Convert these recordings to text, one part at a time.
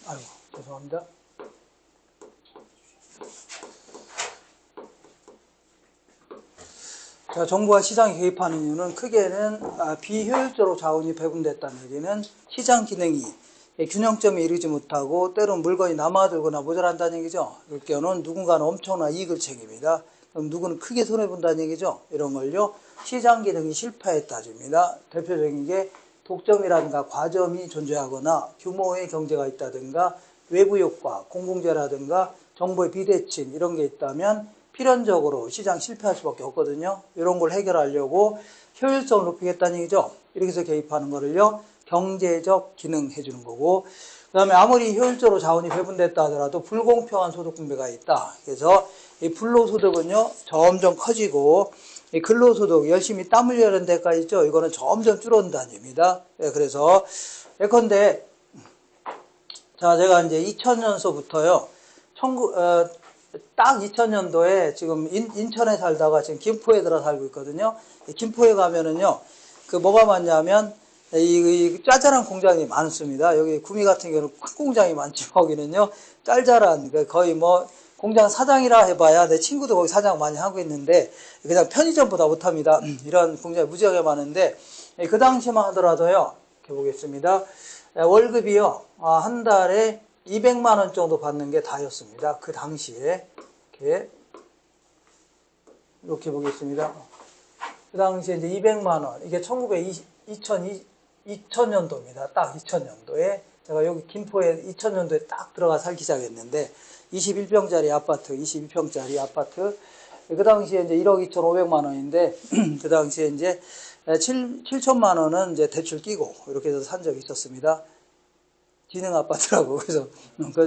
아이고, 죄송합니다. 자, 정부가 시장에 개입하는 이유는 크게는 비효율적으로 자원이 배분됐다는 얘기는 시장 기능이 균형점에 이르지 못하고 때로는 물건이 남아들거나 모자란다는 얘기죠. 그럴 경우는 누군가는 엄청난 이익을 챙깁니다. 그럼 누구는 크게 손해본다는 얘기죠. 이런 걸요. 시장 기능이 실패했다 줍니다. 대표적인 게 독점이라든가 과점이 존재하거나 규모의 경제가 있다든가 외부 효과, 공공재라든가 정보의 비대칭 이런 게 있다면 필연적으로 시장 실패할 수밖에 없거든요. 이런 걸 해결하려고 효율성을 높이겠다는 얘기죠. 이렇게 해서 개입하는 거를요. 경제적 기능 해주는 거고, 그 다음에 아무리 효율적으로 자원이 배분됐다 하더라도 불공평한 소득 분배가 있다. 그래서 이 불로소득은요 점점 커지고, 이 근로소득 열심히 땀 흘리는 데가 있죠. 이거는 점점 줄어든다는 얘기입니다. 그래서 예컨대 자, 제가 이제 2000년서부터요 딱 2000년도에 지금 인천에 살다가 지금 김포에 들어 살고 있거든요. 김포에 가면은요 그 뭐가 많냐면 이 짜잘한 공장이 많습니다. 여기 구미 같은 경우는 큰 공장이 많지, 거기는요 짤짤한 거의 뭐 공장 사장이라 해봐야 내 친구도 거기 사장 많이 하고 있는데 그냥 편의점보다 못합니다. 이런 공장이 무지하게 많은데 그 당시만 하더라도요 이렇게 보겠습니다. 월급이요 한 달에 200만 원 정도 받는 게 다였습니다. 그 당시에 이렇게 보겠습니다. 그 당시에 이제 200만 원, 이게 2000년도입니다. 딱 2000년도에 제가 여기 김포에 2000년도에 딱 들어가 살기 시작했는데 21평짜리 아파트, 22평짜리 아파트. 그 당시에 이제 1억 2,500만 원인데 그 당시에 이제 7천만 원은 이제 대출 끼고 이렇게 해서 산 적이 있었습니다. 기능 아파트라고 그래서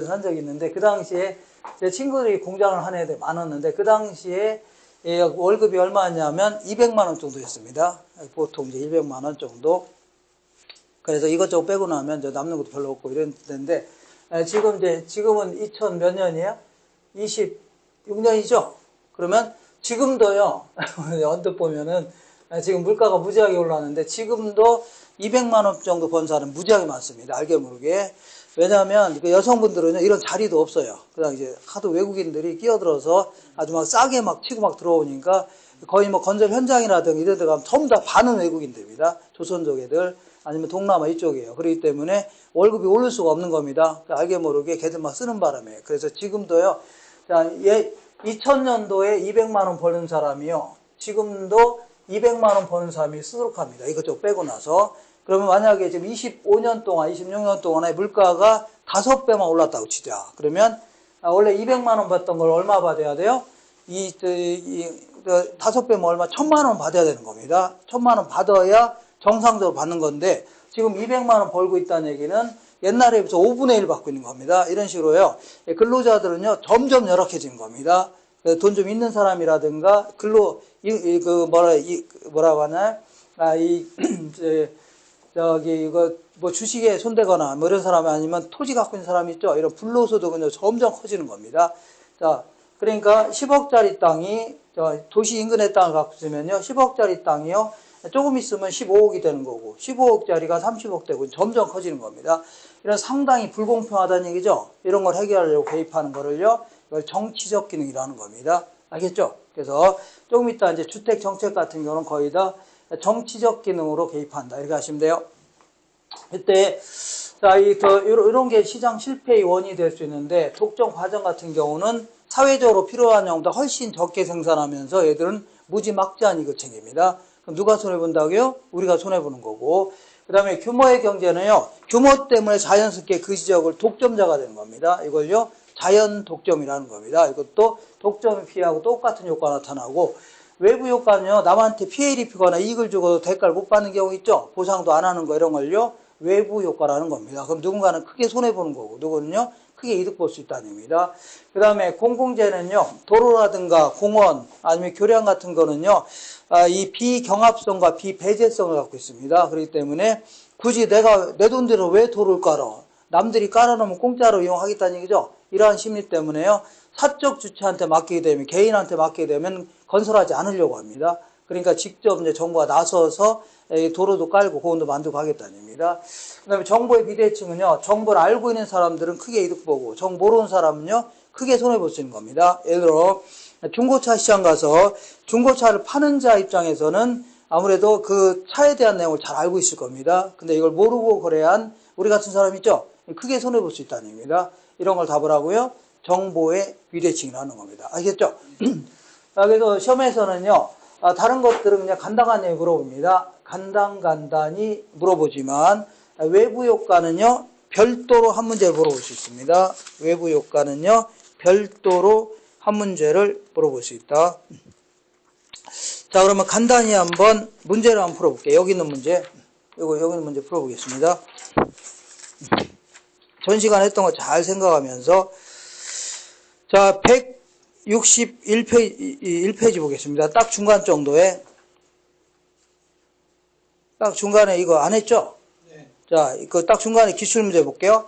산 적이 있는데 그 당시에 제 친구들이 공장을 한 애들 많았는데 그 당시에 월급이 얼마냐면 200만 원 정도였습니다. 보통 이제 200만 원 정도. 그래서 이것저것 빼고 나면 이제 남는 것도 별로 없고 이랬는데 지금은 2000 몇 년이에요? 26년이죠? 그러면 지금도요, 언뜻 보면은 지금 물가가 무지하게 올랐는데 지금도 200만 원 정도 번 사람 무지하게 많습니다. 알게 모르게. 왜냐하면 그 여성분들은 이런 자리도 없어요. 그다음 이제 하도 외국인들이 끼어들어서 아주 막 싸게 막 치고 막 들어오니까 거의 뭐 건설 현장이라든가 이런 데 가면 전부 다 반은 외국인들입니다. 조선족 애들 아니면 동남아 이쪽이에요. 그렇기 때문에 월급이 오를 수가 없는 겁니다. 알게 모르게 걔들 막 쓰는 바람에. 그래서 지금도요. 자, 2000년도에 200만 원 버는 사람이요. 지금도 200만 원 버는 사람이 수두룩합니다. 이것저것 빼고 나서. 그러면 만약에 지금 25년 동안, 26년 동안에 물가가 5배만 올랐다고 치자. 그러면 원래 200만 원 받던 걸 얼마 받아야 돼요? 5배면 얼마? 1000만 원 받아야 되는 겁니다. 1000만 원 받아야 정상적으로 받는 건데 지금 200만 원 벌고 있다는 얘기는 옛날에 비해서 5분의 1 받고 있는 겁니다. 이런 식으로요. 근로자들은요 점점 열악해진 겁니다. 돈 좀 있는 사람이라든가 뭐라고 하나요? 이거 뭐 주식에 손대거나 뭐 이런 사람이 아니면 토지 갖고 있는 사람이 있죠. 이런 불로소득은 점점 커지는 겁니다. 자, 그러니까 10억짜리 땅이 도시 인근의 땅을 갖고 있으면요 10억짜리 땅이요 조금 있으면 15억이 되는 거고 15억짜리가 30억 되고 점점 커지는 겁니다. 이런 상당히 불공평하다는 얘기죠. 이런 걸 해결하려고 개입하는 거를요 이걸 정치적 기능이라는 겁니다. 알겠죠? 그래서 조금 이따 이제 주택 정책 같은 경우는 거의 다 정치적 기능으로 개입한다. 이렇게 하시면 돼요. 이때 자, 이런 게 시장 실패의 원인이 될 수 있는데 독점 과정 같은 경우는 사회적으로 필요한 양보다 훨씬 적게 생산하면서 얘들은 무지막지한 이익을 챙깁니다. 그럼 누가 손해본다고요? 우리가 손해보는 거고. 그 다음에 규모의 경제는요. 규모 때문에 자연스럽게 그 지역을 독점자가 되는 겁니다. 이걸요. 자연 독점이라는 겁니다. 이것도 독점을 피하고 똑같은 효과가 나타나고 외부 효과는요. 남한테 피해를 입히거나 이익을 주고도 대가를 못 받는 경우 있죠. 보상도 안 하는 거 이런 걸요. 외부 효과라는 겁니다. 그럼 누군가는 크게 손해보는 거고 누구는요. 크게 이득 볼 수 있다는 의미입니다. 그 다음에 공공재는요. 도로라든가 공원 아니면 교량 같은 거는요. 이 비경합성과 비배제성을 갖고 있습니다. 그렇기 때문에 굳이 내가 내 돈대로 왜 도로를 깔아? 남들이 깔아놓으면 공짜로 이용하겠다는 얘기죠. 이러한 심리 때문에요. 사적 주체한테 맡기게 되면 개인한테 맡기게 되면 건설하지 않으려고 합니다. 그러니까 직접 이제 정부가 나서서 도로도 깔고 공원도 만들고 하겠다는 얘기입니다. 그 다음에 정보의 비대칭은요, 정보를 알고 있는 사람들은 크게 이득 보고, 정보 모르는 사람은요, 크게 손해볼 수 있는 겁니다. 예를 들어, 중고차 시장 가서 중고차를 파는 자 입장에서는 아무래도 그 차에 대한 내용을 잘 알고 있을 겁니다. 근데 이걸 모르고 거래한 우리 같은 사람 있죠? 크게 손해볼 수 있다는 얘기입니다. 이런 걸 답을 하고요. 정보의 비대칭이라는 겁니다. 알겠죠? 그래서 시험에서는요, 다른 것들은 그냥 간단하게 물어봅니다. 간단히 물어보지만, 외부 효과는요, 별도로 한 문제 물어볼 수 있습니다. 외부 효과는요, 별도로 한 문제를 물어볼 수 있다. 자, 그러면 간단히 한번 문제를 한번 풀어볼게요. 여기 있는 문제. 여기 있는 문제 풀어보겠습니다. 전 시간 했던 거 잘 생각하면서. 자, 161페이지 보겠습니다. 딱 중간 정도에. 딱 중간에 이거 안 했죠? 네. 자, 이거 딱 중간에 기출문제 볼게요.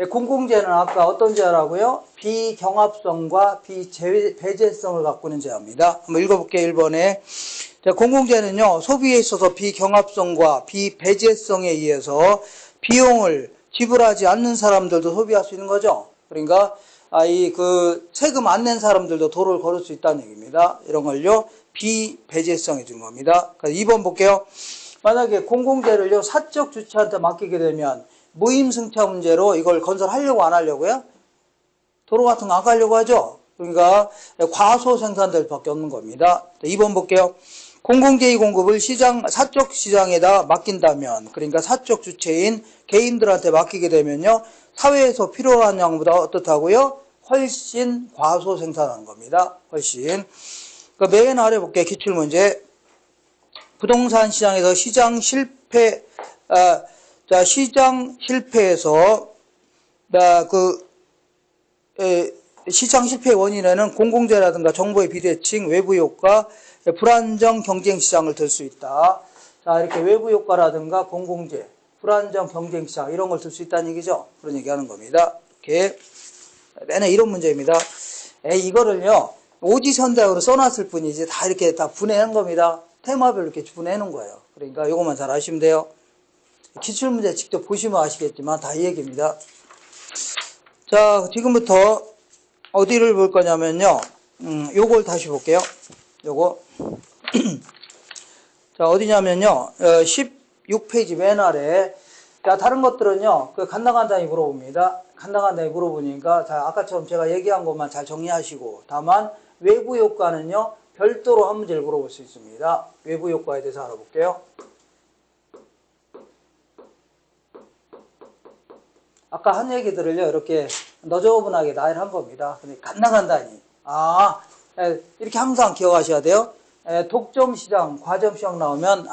공공재는 아까 어떤 제하라고요? 비경합성과 비배제성을 갖고 있는 제하입니다. 한번 읽어볼게요. 1번에. 자, 공공재는요, 소비에 있어서 비경합성과 비배제성에 의해서 비용을 지불하지 않는 사람들도 소비할 수 있는 거죠. 그러니까, 세금 안 낸 사람들도 도로를 걸을 수 있다는 얘기입니다. 이런 걸요, 비배제성해 준 겁니다. 2번 볼게요. 만약에 공공재를요, 사적 주체한테 맡기게 되면, 무임승차 문제로 이걸 건설하려고 안 하려고요? 도로 같은 거 안 가려고 하죠? 그러니까 과소 생산될 밖에 없는 겁니다. 2번 볼게요. 공공재의 공급을 사적 시장에다 맡긴다면, 그러니까 사적 주체인 개인들한테 맡기게 되면요, 사회에서 필요한 양보다 어떻다고요? 훨씬 과소 생산하는 겁니다. 훨씬. 그러니까 맨 아래 볼게요. 기출문제. 부동산 시장에서 시장 실패에서, 시장 실패의 원인에는 공공재라든가 정보의 비대칭, 외부 효과, 불안정 경쟁 시장을 들 수 있다. 자, 이렇게 외부 효과라든가 공공재, 불안정 경쟁 시장, 이런 걸 들 수 있다는 얘기죠. 그런 얘기 하는 겁니다. 이렇게. 맨날 이런 문제입니다. 이거를요, 오지선다으로 써놨을 뿐이지, 다 이렇게 다 분해한 겁니다. 테마별로 이렇게 분해놓은 거예요. 그러니까 요것만 잘 아시면 돼요. 기출문제 직접 보시면 아시겠지만 다 이 얘기입니다. 자, 지금부터 어디를 볼 거냐면요. 요걸 다시 볼게요. 요거. 자, 어디냐면요. 16페이지 맨 아래. 자, 다른 것들은요. 간단히 물어봅니다. 간단히 물어보니까, 자, 아까처럼 제가 얘기한 것만 잘 정리하시고, 다만, 외부 효과는요. 별도로 한 문제를 물어볼 수 있습니다. 외부 효과에 대해서 알아볼게요. 아까 한 얘기들을요, 이렇게 너저분하게 나열한 겁니다. 근데 간단히. 이렇게 항상 기억하셔야 돼요. 독점시장, 과점시장 나오면,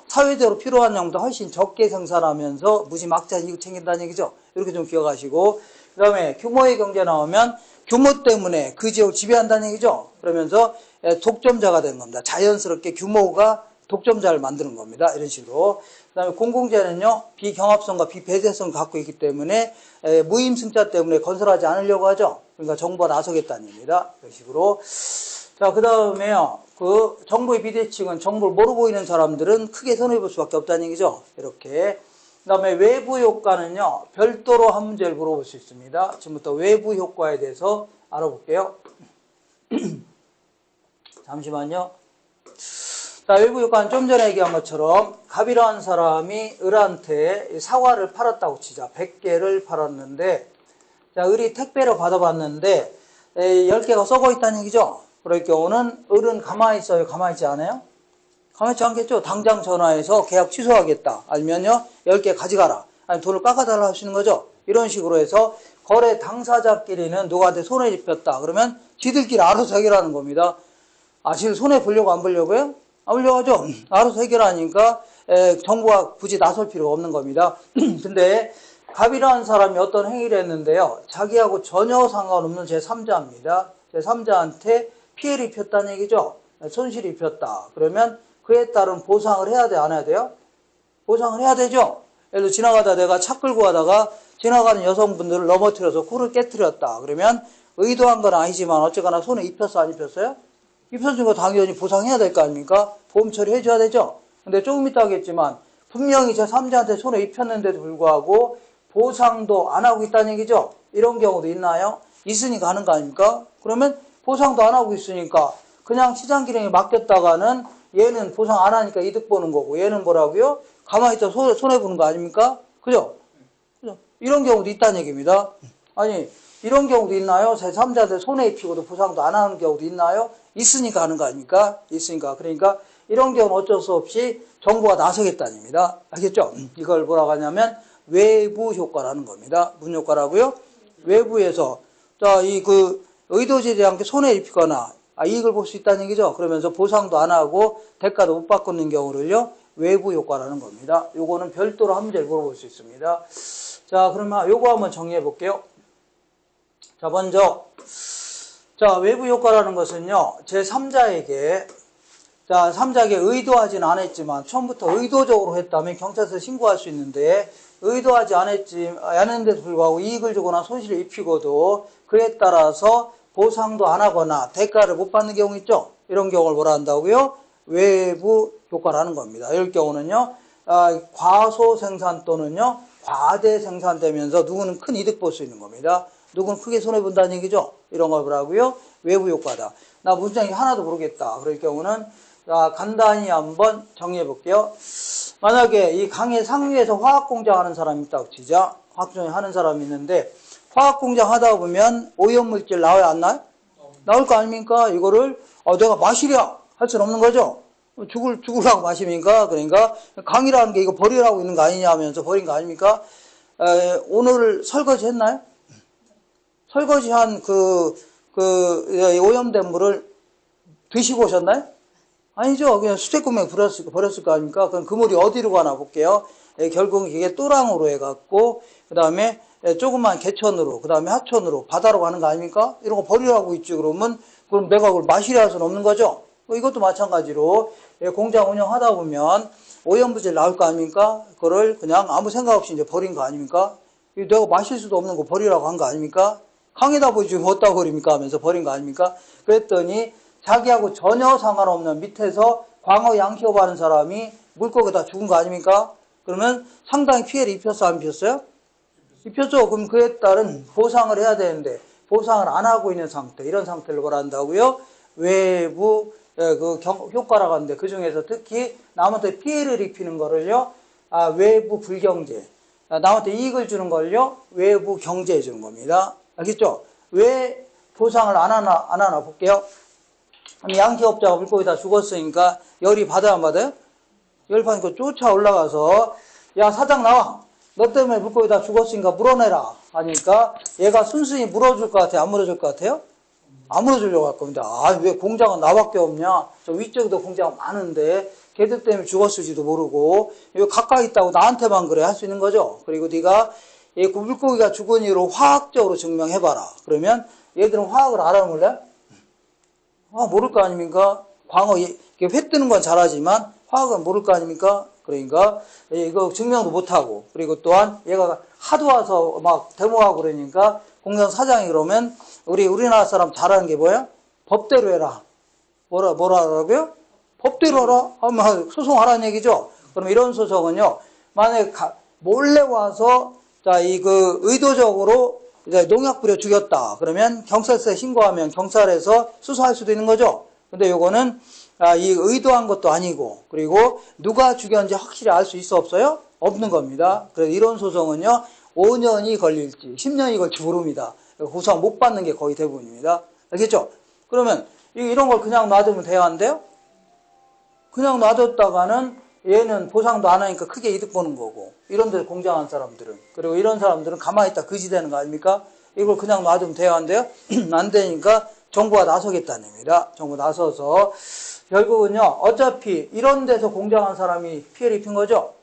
사회적으로 필요한 양보다 훨씬 적게 생산하면서 무지막지한 이익 챙긴다는 얘기죠. 이렇게 좀 기억하시고, 그 다음에 규모의 경제 나오면 규모 때문에 그 지역을 지배한다는 얘기죠. 그러면서 독점자가 되는 겁니다. 자연스럽게 규모가 독점자를 만드는 겁니다. 이런 식으로. 그 다음에 공공재는요, 비경합성과 비배제성을 갖고 있기 때문에 무임승차 때문에 건설하지 않으려고 하죠. 그러니까 정부가 나서겠다는 얘기입니다. 이런 식으로. 자, 그 다음에요, 정보의 비대칭은 정보를 모르고 있는 사람들은 크게 손해볼 수밖에 없다는 얘기죠. 이렇게. 그 다음에 외부 효과는요, 별도로 한 문제를 물어볼 수 있습니다. 지금부터 외부 효과에 대해서 알아볼게요. 잠시만요. 자, 외부 효과는 좀 전에 얘기한 것처럼 갑이라는 사람이 을한테 사과를 팔았다고 치자. 100개를 팔았는데, 자, 을이 택배로 받아봤는데 10개가 썩어 있다는 얘기죠. 그럴 경우는 을은 가만히 있어요? 가만히 있지 않아요? 가만히 있지 않겠죠. 당장 전화해서 계약 취소하겠다. 아니면요, 10개 가져가라. 아니, 돈을 깎아달라 하시는 거죠. 이런 식으로 해서 거래 당사자끼리는 누구한테 손해 입혔다. 그러면 지들끼리 알아서 해결하는 겁니다. 지금 손해 보려고 안 보려고요? 안 보려고 하죠. 알아서 해결하니까 정부가 굳이 나설 필요가 없는 겁니다. 근데 갑이라는 사람이 어떤 행위를 했는데요. 자기하고 전혀 상관없는 제3자입니다. 제3자한테 피해를 입혔다는 얘기죠. 손실을 입혔다. 그러면 그에 따른 보상을 해야 돼, 안 해야 돼요? 보상을 해야 되죠. 예를 들어 지나가다 내가 차 끌고 가다가 지나가는 여성분들을 넘어뜨려서 코를 깨뜨렸다. 그러면 의도한 건 아니지만 어쨌거나 손에 입혔어, 안 입혔어요? 입선 증거 당연히 보상해야 될 거 아닙니까? 보험 처리해줘야 되죠? 근데 조금 이따 하겠지만, 분명히 제3자한테 손에 입혔는데도 불구하고 보상도 안 하고 있다는 얘기죠? 이런 경우도 있나요? 있으니까 하는 거 아닙니까? 그러면 보상도 안 하고 있으니까 그냥 시장기능에 맡겼다가는 얘는 보상 안 하니까 이득 보는 거고 얘는 뭐라고요? 가만히 있다 손해보는 거 아닙니까? 그죠? 그죠? 이런 경우도 있다는 얘기입니다. 아니, 이런 경우도 있나요? 제3자들 손해 입히고도 보상도 안 하는 경우도 있나요? 있으니까 하는 거 아닙니까? 있으니까. 그러니까 이런 경우는 어쩔 수 없이 정부가 나서겠다는 얘기입니다. 알겠죠? 이걸 뭐라고 하냐면 외부 효과라는 겁니다. 무슨 효과라고요? 외부에서 자, 의도되지 않게 손해 입히거나 이익을 볼 수 있다는 얘기죠. 그러면서 보상도 안 하고 대가도 못 받는 경우를요. 외부 효과라는 겁니다. 요거는 별도로 한 문제를 물어볼 수 있습니다. 자, 그러면 요거 한번 정리해 볼게요. 자, 먼저 자, 외부 효과라는 것은요. 제3자에게 자, 3자에게 의도하진 않았지만 처음부터 의도적으로 했다면 경찰서에 신고할 수 있는데 의도하지 않았는데도 불구하고 이익을 주거나 손실을 입히고도 그에 따라서 보상도 안 하거나 대가를 못 받는 경우 있죠? 이런 경우를 뭐라 한다고요? 외부 효과라는 겁니다. 이럴 경우는요, 과소 생산 또는요, 과대 생산되면서 누구는 큰 이득 볼 수 있는 겁니다. 누구는 크게 손해본다는 얘기죠? 이런 걸 뭐라고요? 외부 효과다. 나 문장이 하나도 모르겠다. 그럴 경우는 간단히 한번 정리해 볼게요. 만약에 이 강의 상류에서 화학공장 하는 사람이 있다고 치자. 화학공장 하는 사람이 있는데 화학공장 하다 보면 오염물질 나와야 안 나요? 나올 거 아닙니까? 이거를 내가 마시랴 할 수는 없는 거죠. 죽으라고 마십니까? 그러니까 강이라는 게 이거 버리라고 있는 거 아니냐 하면서 버린 거 아닙니까? 오늘 설거지 했나요? 설거지한 오염된 물을 드시고 오셨나요? 아니죠. 그냥 수제구멍에 버렸을 거 아닙니까? 그럼 그 물이 어디로 가나 볼게요. 결국은 이게 또랑으로 해갖고, 그 다음에 조그만 개천으로, 그 다음에 하천으로, 바다로 가는 거 아닙니까? 이런 거 버리라고 있지. 그럼 내가 그걸 마시려 할 수는 없는 거죠? 이것도 마찬가지로 공장 운영하다 보면 오염물질 나올 거 아닙니까? 그거를 그냥 아무 생각 없이 이제 버린 거 아닙니까? 내가 마실 수도 없는 거 버리라고 한 거 아닙니까? 강에다 보지 어디다 버립니까? 하면서 버린 거 아닙니까? 그랬더니 자기하고 전혀 상관없는 밑에서 광어 양키업 하는 사람이 물고기다 죽은 거 아닙니까? 그러면 상당히 피해를 입혔어, 안 입혔어요? 입혔죠. 그럼 그에 따른 보상을 해야 되는데 보상을 안 하고 있는 상태, 이런 상태를 뭐라 한다고요? 외부 효과라고 하는데 그 중에서 특히 남한테 피해를 입히는 거를요, 외부 불경제. 남한테 이익을 주는 걸요, 외부 경제해 주는 겁니다. 알겠죠? 왜 보상을 안 하나 볼게요. 양키업자가 물고기 다 죽었으니까 열이 받아야 안 받아요? 열 받으니까 쫓아 올라가서 야 사장 나와. 너 때문에 물고기 다 죽었으니까 물어내라 하니까 얘가 순순히 물어줄 것 같아요? 안 물어줄 것 같아요? 안 물어주려고 할 겁니다. 왜 공장은 나밖에 없냐? 저 위쪽에도 공장 많은데 걔들 때문에 죽었을지도 모르고 여기 가까이 있다고 나한테만 그래 할 수 있는 거죠. 그리고 네가 물고기가 죽은 이유로 화학적으로 증명해봐라. 그러면 얘들은 화학을 알아 몰래? 모를 거 아닙니까? 광어 회 뜨는 건 잘하지만 화학은 모를 거 아닙니까? 그러니까 이거 증명도 못하고, 그리고 또한 얘가 하도 와서 막 데모하고 그러니까 공장 사장이 그러면 우리나라 사람 잘하는 게 뭐야? 법대로 해라. 뭐라고요? 법대로 하라? 아마 소송하라는 얘기죠. 그럼 이런 소송은요, 만약에 몰래 와서 의도적으로 이제 농약 뿌려 죽였다. 그러면 경찰서에 신고하면 경찰에서 수사할 수도 있는 거죠. 근데 요거는 이 의도한 것도 아니고, 그리고 누가 죽였는지 확실히 알 수 있어 없어요? 없는 겁니다. 그래서 이런 소송은요, 5년이 걸릴지 10년이 걸릴지 모릅니다. 보상 못 받는 게 거의 대부분입니다. 알겠죠? 그러면 이런 걸 그냥 놔두면 돼야 한대요? 그냥 놔뒀다가는 얘는 보상도 안 하니까 크게 이득 보는 거고, 이런 데서 공장한 사람들은, 그리고 이런 사람들은 가만히 있다 그지 되는 거 아닙니까? 이걸 그냥 놔두면 돼야 한대요? 안 되니까 정부가 나서겠다는 겁니다. 정부 나서서 결국은요, 어차피 이런 데서 공장한 사람이 피해를 입힌 거죠?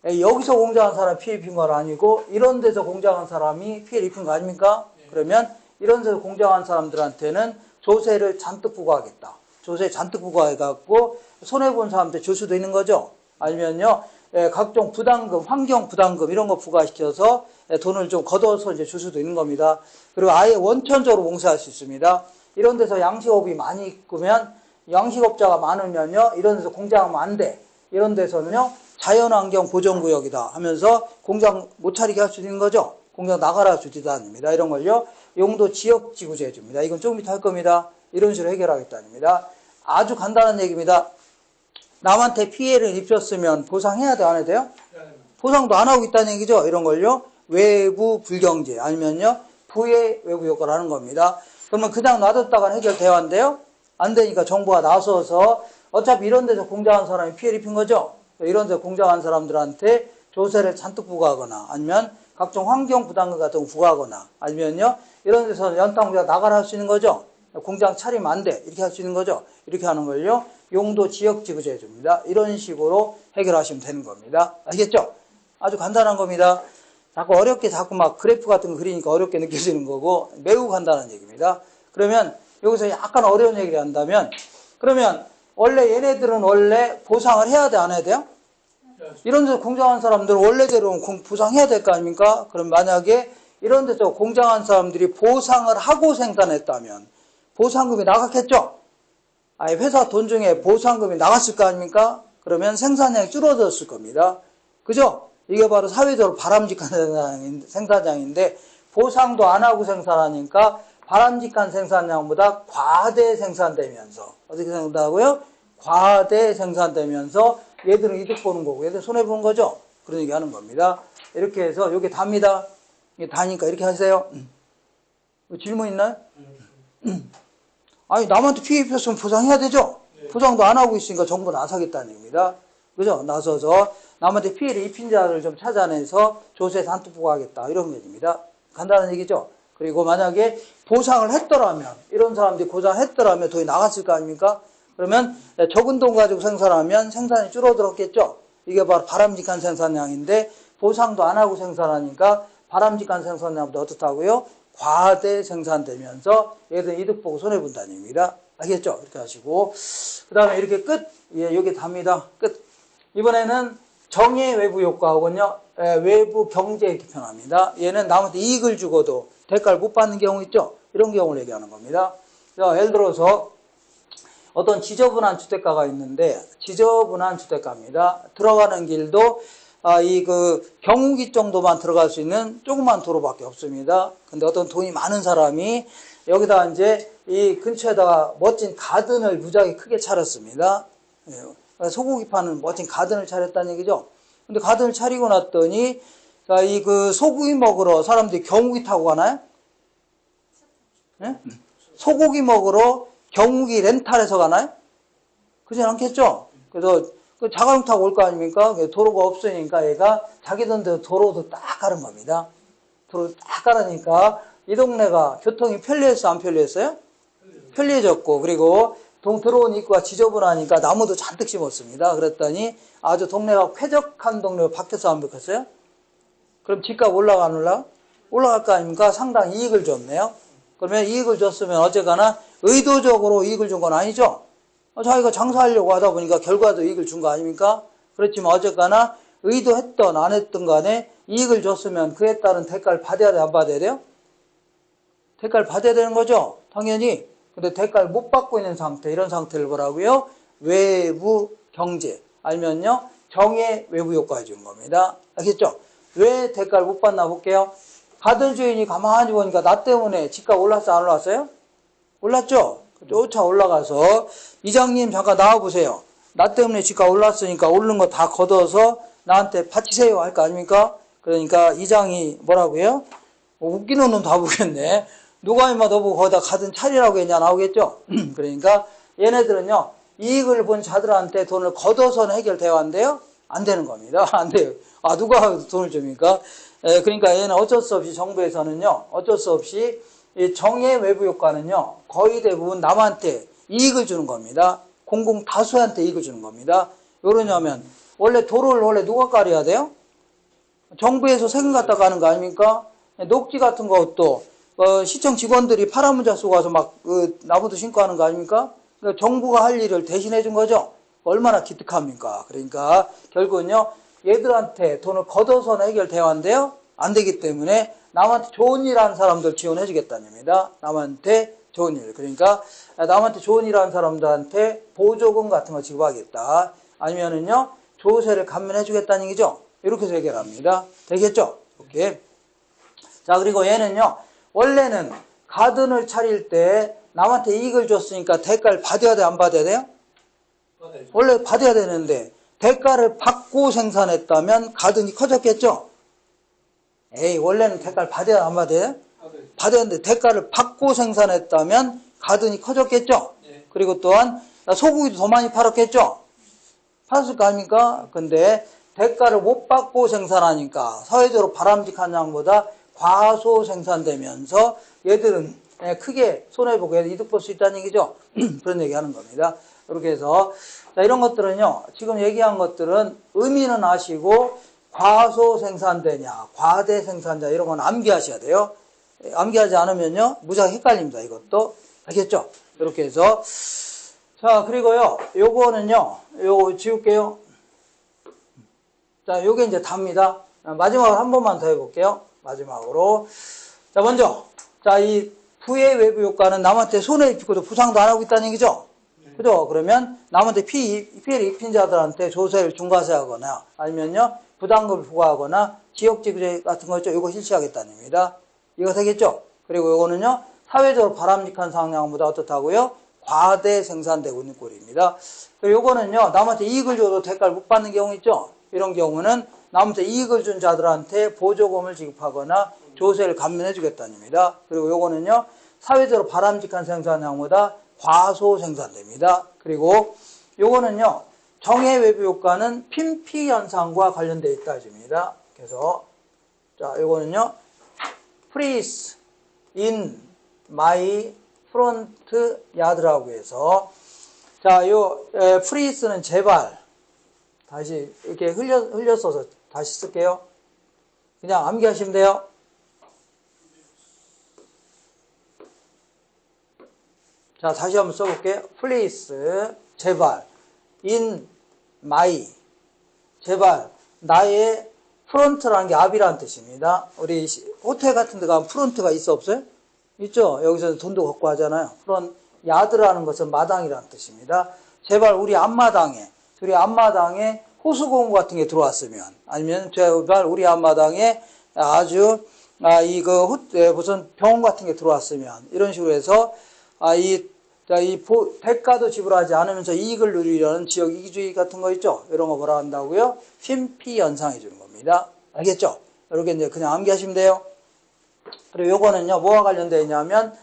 여기서 공장한 사람이 피해 입힌 건 아니고 이런 데서 공장한 사람이 피해를 입힌 거 아닙니까? 그러면 이런 데서 공장한 사람들한테는 조세를 잔뜩 부과하겠다. 조세 잔뜩 부과해갖고 손해본 사람한테 줄 수도 있는 거죠. 아니면요, 각종 부담금, 환경 부담금 이런 거 부과시켜서 돈을 좀 걷어서 이제 줄 수도 있는 겁니다. 그리고 아예 원천적으로 봉쇄할 수 있습니다. 이런 데서 양식업이 많이 있으면 양식업자가 많으면요. 이런 데서 공장하면 안 돼. 이런 데서는요. 자연환경 보전구역이다 하면서 공장 못 차리게 할 수 있는 거죠. 공장 나가라 주지단입니다. 이런 걸요. 용도 지역지구제줍니다. 이건 조금 이따 할 겁니다. 이런 식으로 해결하겠다입니다. 아주 간단한 얘기입니다. 남한테 피해를 입혔으면 보상해야 돼, 안 해도 돼요? 보상도 안 하고 있다는 얘기죠. 이런 걸요. 외부 불경제 아니면요. 부의 외부 효과를 하는 겁니다. 그러면 그냥 놔뒀다가 해결돼야 한대요? 안 되니까 정부가 나서서 어차피 이런 데서 공장한 사람이 피해를 입힌 거죠. 이런 데서 공장한 사람들한테 조세를 잔뜩 부과하거나 아니면 각종 환경 부담금 같은 거 부과하거나 아니면요. 이런 데서 연탄 우리가 나가라 할 수 있는 거죠. 공장 차리면 안 돼. 이렇게 할 수 있는 거죠. 이렇게 하는 걸요. 용도 지역지구제 줍니다. 이런 식으로 해결하시면 되는 겁니다. 아시겠죠? 아주 간단한 겁니다. 자꾸 막 그래프 같은 거 그리니까 어렵게 느껴지는 거고 매우 간단한 얘기입니다. 그러면 여기서 약간 어려운 얘기를 한다면 그러면 원래 얘네들은 원래 보상을 해야 돼, 안 해야 돼요? 이런 데서 공장한 사람들은 원래대로 보상해야 될 거 아닙니까? 그럼 만약에 이런 데서 공장한 사람들이 보상을 하고 생산했다면 보상금이 나갔겠죠? 아니, 회사 돈 중에 보상금이 나갔을 거 아닙니까? 그러면 생산량이 줄어들었을 겁니다. 그죠? 이게 바로 사회적으로 바람직한 생산량인데 보상도 안 하고 생산하니까 바람직한 생산량보다 과대 생산되면서 어떻게 생각하고요? 과대 생산되면서 얘들은 이득 보는 거고 얘들은 손해 보는 거죠. 그런 얘기 하는 겁니다. 이렇게 해서 이게 답니다. 이게 다니까 이렇게 하세요. 질문 있나요? 아니 남한테 피해 입혔으면 보상해야 되죠. 보상도 안 하고 있으니까 정부 나서겠다는 얘기입니다. 그죠? 나서서 남한테 피해를 입힌 자를 좀 찾아내서 조세 잔뜩 부과하겠다 이런 얘기입니다. 간단한 얘기죠. 그리고 만약에 보상을 했더라면 이런 사람들이 보상했더라면 돈이 나갔을 거 아닙니까? 그러면 적은 돈 가지고 생산하면 생산이 줄어들었겠죠. 이게 바로 바람직한 생산량인데 보상도 안 하고 생산하니까 바람직한 생산량보다 어떻다고요? 과대 생산되면서 얘들 이득 보고 손해본다는 얘기입니다. 알겠죠? 이렇게 하시고 그 다음에 이렇게 끝. 예, 여기 답니다. 끝. 이번에는 정의 외부 효과하고는요. 외부 경제 이렇게 표현합니다. 얘는 남한테 이익을 주고도 대가를 못 받는 경우 있죠. 이런 경우를 얘기하는 겁니다. 자, 예를 들어서 어떤 지저분한 주택가가 있는데 지저분한 주택가입니다. 들어가는 길도 경운기 정도만 들어갈 수 있는 조그만 도로밖에 없습니다. 근데 어떤 돈이 많은 사람이 여기다 이제 이 근처에다가 멋진 가든을 무지하게 크게 차렸습니다. 소고기 파는 멋진 가든을 차렸다는 얘기죠. 근데 가든을 차리고 났더니 소고기 먹으러 사람들이 경운기 타고 가나요? 네? 소고기 먹으러 경운기 렌탈해서 가나요? 그러지 않겠죠? 그래서 자가용 타고 올 거 아닙니까? 도로가 없으니까 얘가 자기 돈대로 도로도 딱 가는 겁니다. 도로 딱 가라니까 이 동네가 교통이 편리했어, 안 편리했어요? 편리해졌고, 그리고 들어온 입구가 지저분하니까 나무도 잔뜩 심었습니다. 그랬더니 아주 동네가 쾌적한 동네로 바뀌어서 안 바뀌었어요? 그럼 집값 올라가 안 올라가? 올라갈 거 아닙니까? 상당히 이익을 줬네요. 그러면 이익을 줬으면 어쨌거나 의도적으로 이익을 준 건 아니죠? 자기가 장사하려고 하다 보니까 결과도 이익을 준 거 아닙니까? 그렇지만 어쨌거나 의도했던 안 했던 간에 이익을 줬으면 그에 따른 대가를 받아야 돼, 안 받아야 돼요? 대가를 받아야 되는 거죠? 당연히. 근데 대가를 못 받고 있는 상태, 이런 상태를 뭐라고요? 외부 경제, 아니면요, 정의 외부 효과를 준 겁니다. 알겠죠? 왜 대가를 못 받나 볼게요. 가든 주인이 가만히 보니까 나 때문에 집값 올랐어, 안 올랐어요? 올랐죠? 쫓아 올라가서 이장님 잠깐 나와보세요. 나 때문에 집값 올랐으니까 오른 거 다 걷어서 나한테 바치세요 할 거 아닙니까? 그러니까 이장이 뭐라고요? 웃기는 놈 다 보겠네. 누가 임마 너보고 거기다 가든 차리라고 했냐 나오겠죠? 그러니까 얘네들은요 이익을 본 자들한테 돈을 걷어서는 해결돼야 한대요? 안 되는 겁니다. 안 돼요. 누가 돈을 줍니까? 그러니까 얘는 어쩔 수 없이 정부에서는요 어쩔 수 없이 이 정의 외부 효과는요 거의 대부분 남한테 이익을 주는 겁니다. 공공 다수한테 이익을 주는 겁니다. 왜그러냐면 원래 도로를 원래 누가 깔아야 돼요? 정부에서 세금 갖다 가는 거 아닙니까? 녹지 같은 것도 시청 직원들이 파란모자 쓰고 와서 막 나무도 심고 하는 거 아닙니까? 그러니까 정부가 할 일을 대신해 준 거죠. 얼마나 기특합니까? 그러니까 결국은요 얘들한테 돈을 걷어서는 해결돼야 한대요. 안 되기 때문에 남한테 좋은 일 하는 사람들 지원해 주겠다는 겁니다. 남한테 좋은 일. 그러니까 남한테 좋은 일 하는 사람들한테 보조금 같은 거 지급하겠다. 아니면은요, 조세를 감면해 주겠다는 얘기죠. 이렇게 해서 해결합니다. 되겠죠? 오케이. 자, 그리고 얘는요, 원래는 가든을 차릴 때 남한테 이익을 줬으니까 대가를 받아야 돼, 안 받아야 돼요? 원래 받아야 되는데, 대가를 받고 생산했다면 가든이 커졌겠죠? 에이, 원래는 대가를 받아야 안 받아요? 받아야 되는데, 대가를 받고 생산했다면 가든이 커졌겠죠? 그리고 또한 소고기도 더 많이 팔았겠죠? 팔았을 거 아닙니까? 근데 대가를 못 받고 생산하니까 사회적으로 바람직한 양보다 과소 생산되면서 얘들은 크게 손해보고 이득 볼 수 있다는 얘기죠. 그런 얘기 하는 겁니다. 이렇게 해서 자, 이런 것들은요, 지금 얘기한 것들은 의미는 아시고 과소 생산되냐, 과대 생산자 이런 건 암기하셔야 돼요. 암기하지 않으면요, 무지하게 헷갈립니다. 이것도. 알겠죠? 이렇게 해서 자, 그리고요, 요거는요, 요거 지울게요. 자, 요게 이제 답니다. 마지막으로 한 번만 더 해볼게요. 마지막으로. 자, 먼저, 자, 이 부의 외부 효과는 남한테 손해 입히고도 부상도 안 하고 있다는 얘기죠? 그죠? 그러면 남한테 피해를 입힌 자들한테 조세를 중과세하거나 아니면요, 부담금을 부과하거나 지역지구제 같은 거 있죠? 이거 실시하겠다는 얘기입니다. 이거 되겠죠? 그리고 요거는요, 사회적으로 바람직한 상황보다 어떻다고요? 과대 생산되고 있는 꼴입니다. 그리고 요거는요, 남한테 이익을 줘도 대가를 못 받는 경우 있죠? 이런 경우는 남한테 이익을 준 자들한테 보조금을 지급하거나 조세를 감면해 주겠다는 겁니다. 그리고 요거는요, 사회적으로 바람직한 생산량보다 과소 생산됩니다. 그리고 요거는요, 정해 외부 효과는 핀피 현상과 관련되어 있다 해줍니다. 그래서 자, 요거는요, freeze in my front yard라고 해서 자, 요 freeze는 제발 다시 이렇게 흘렸어서 다시 쓸게요. 그냥 암기하시면 돼요. 자, 다시 한번 써볼게요. Please, 제발, in my, 제발, 나의 프론트라는 게 앞이라는 뜻입니다. 우리 호텔 같은 데 가면 프론트가 있어 없어요? 있죠? 여기서 돈도 걷고 하잖아요. 프론, 야드라는 것은 마당이라는 뜻입니다. 제발 우리 앞마당에 호수공구 같은 게 들어왔으면, 아니면 제발 우리 앞마당에 아주, 무슨 병원 같은 게 들어왔으면, 이런 식으로 해서, 대가도 지불하지 않으면서 이익을 누리려는 지역 이기주의 같은 거 있죠? 이런 거 뭐라 한다고요? 핀피 현상해 주는 겁니다. 알겠죠? 이렇게 이제 그냥 암기하시면 돼요. 그리고 요거는요, 뭐와 관련되어 있냐면,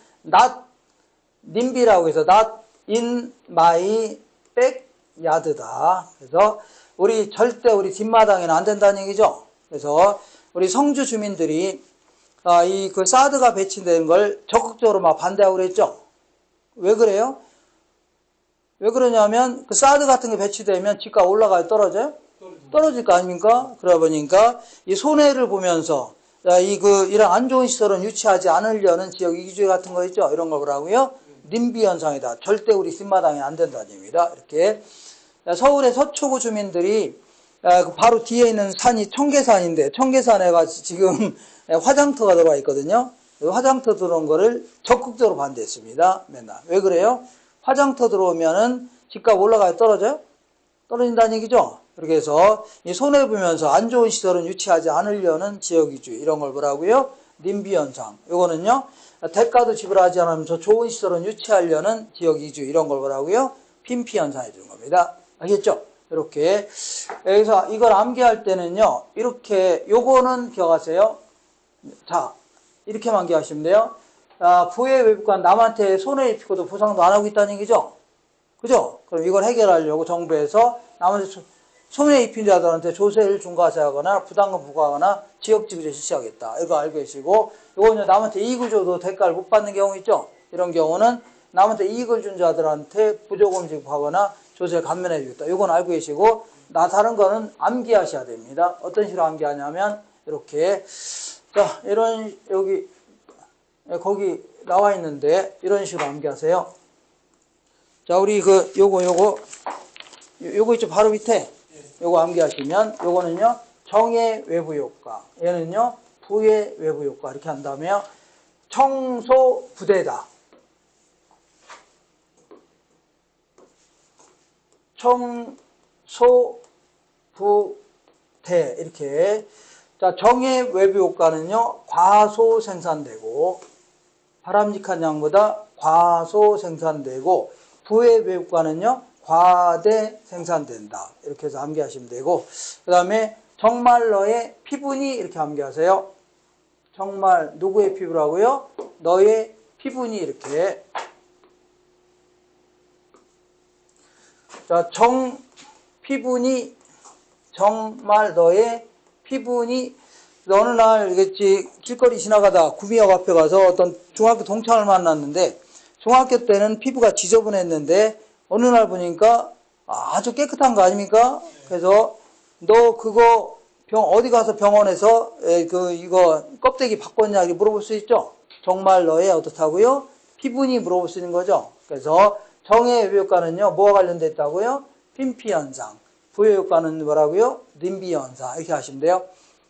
NIMBY라고 해서, not in my backyard다. 그래서, 절대 우리 뒷마당에는 안 된다는 얘기죠? 그래서, 우리 성주 주민들이, 사드가 배치된 걸 적극적으로 막 반대하고 그랬죠? 왜 그래요? 왜 그러냐면, 사드 같은 게 배치되면 집값 올라가요? 떨어져요? 떨어질 거 아닙니까? 그러다 보니까, 이 손해를 보면서, 이런 안 좋은 시설은 유치하지 않으려는 지역 이기주의 같은 거 있죠? 이런 거 뭐라고요? 님비 현상이다. 절대 우리 뒷마당에 안 된다는 얘기입니다. 이렇게. 서울의 서초구 주민들이, 바로 뒤에 있는 산이 청계산인데, 청계산에가 지금 화장터가 들어와 있거든요. 화장터 들어온 거를 적극적으로 반대했습니다. 맨날. 왜 그래요? 화장터 들어오면은 집값 올라가요? 떨어져요? 떨어진다는 얘기죠? 그렇게 해서 이 손해보면서 안 좋은 시설은 유치하지 않으려는 지역이주의 이런 걸 뭐라고요? 님비 현상. 이거는요, 대가도 지불하지 않으면서 좋은 시설은 유치하려는 지역이주의 이런 걸 뭐라고요? 핀피 현상해 주는 겁니다. 알겠죠? 이렇게. 여기서 이걸 암기할 때는요, 이렇게, 요거는 기억하세요. 자, 이렇게만 기억하시면 돼요. 부의 외부관 남한테 손해 입히고도 보상도 안 하고 있다는 얘기죠? 그죠? 그럼 이걸 해결하려고 정부에서 남한테 손해 입힌 자들한테 조세를 중과세하거나 부담금 부과하거나 지역지구제 실시하겠다. 이거 알고 계시고, 이거는 남한테 이익을 줘도 대가를 못 받는 경우 있죠? 이런 경우는 남한테 이익을 준 자들한테 부조금 지급하거나 조세를 감면해 주겠다. 이건 알고 계시고, 다른 거는 암기하셔야 됩니다. 어떤 식으로 암기하냐면, 이렇게. 자, 거기 나와 있는데, 이런 식으로 암기하세요. 자, 우리 요거 있죠? 바로 밑에. 요거 암기하시면, 요거는요, 정의 외부 효과. 얘는요, 부의 외부 효과. 이렇게 한 다음에요, 청소 부대다. 청소, 부, 대 이렇게. 자, 정의 외부 효과는요, 과소 생산되고, 바람직한 양보다 과소 생산되고, 부의 외부 효과는요, 과대 생산된다. 이렇게 해서 암기하시면 되고, 그 다음에 정말 너의 피분이 이렇게 암기하세요. 정말 누구의 피부라고요? 너의 피분이 이렇게. 자, 피분이 정말 너의 피분이 어느 날 알겠지 길거리 지나가다 구미역 앞에 가서 어떤 중학교 동창을 만났는데 중학교 때는 피부가 지저분했는데 어느 날 보니까 아주 깨끗한 거 아닙니까? 그래서 너 그거 어디 가서 병원에서 이거 껍데기 바꿨냐 이렇게 물어볼 수 있죠? 정말 너의 어떻다고요? 피분이 물어볼 수 있는 거죠. 그래서 정의 외부 효과는요, 뭐와 관련돼 있다고요? 핀피 현상. 부의 효과는 뭐라고요? 림비 현상. 이렇게 하시면 돼요.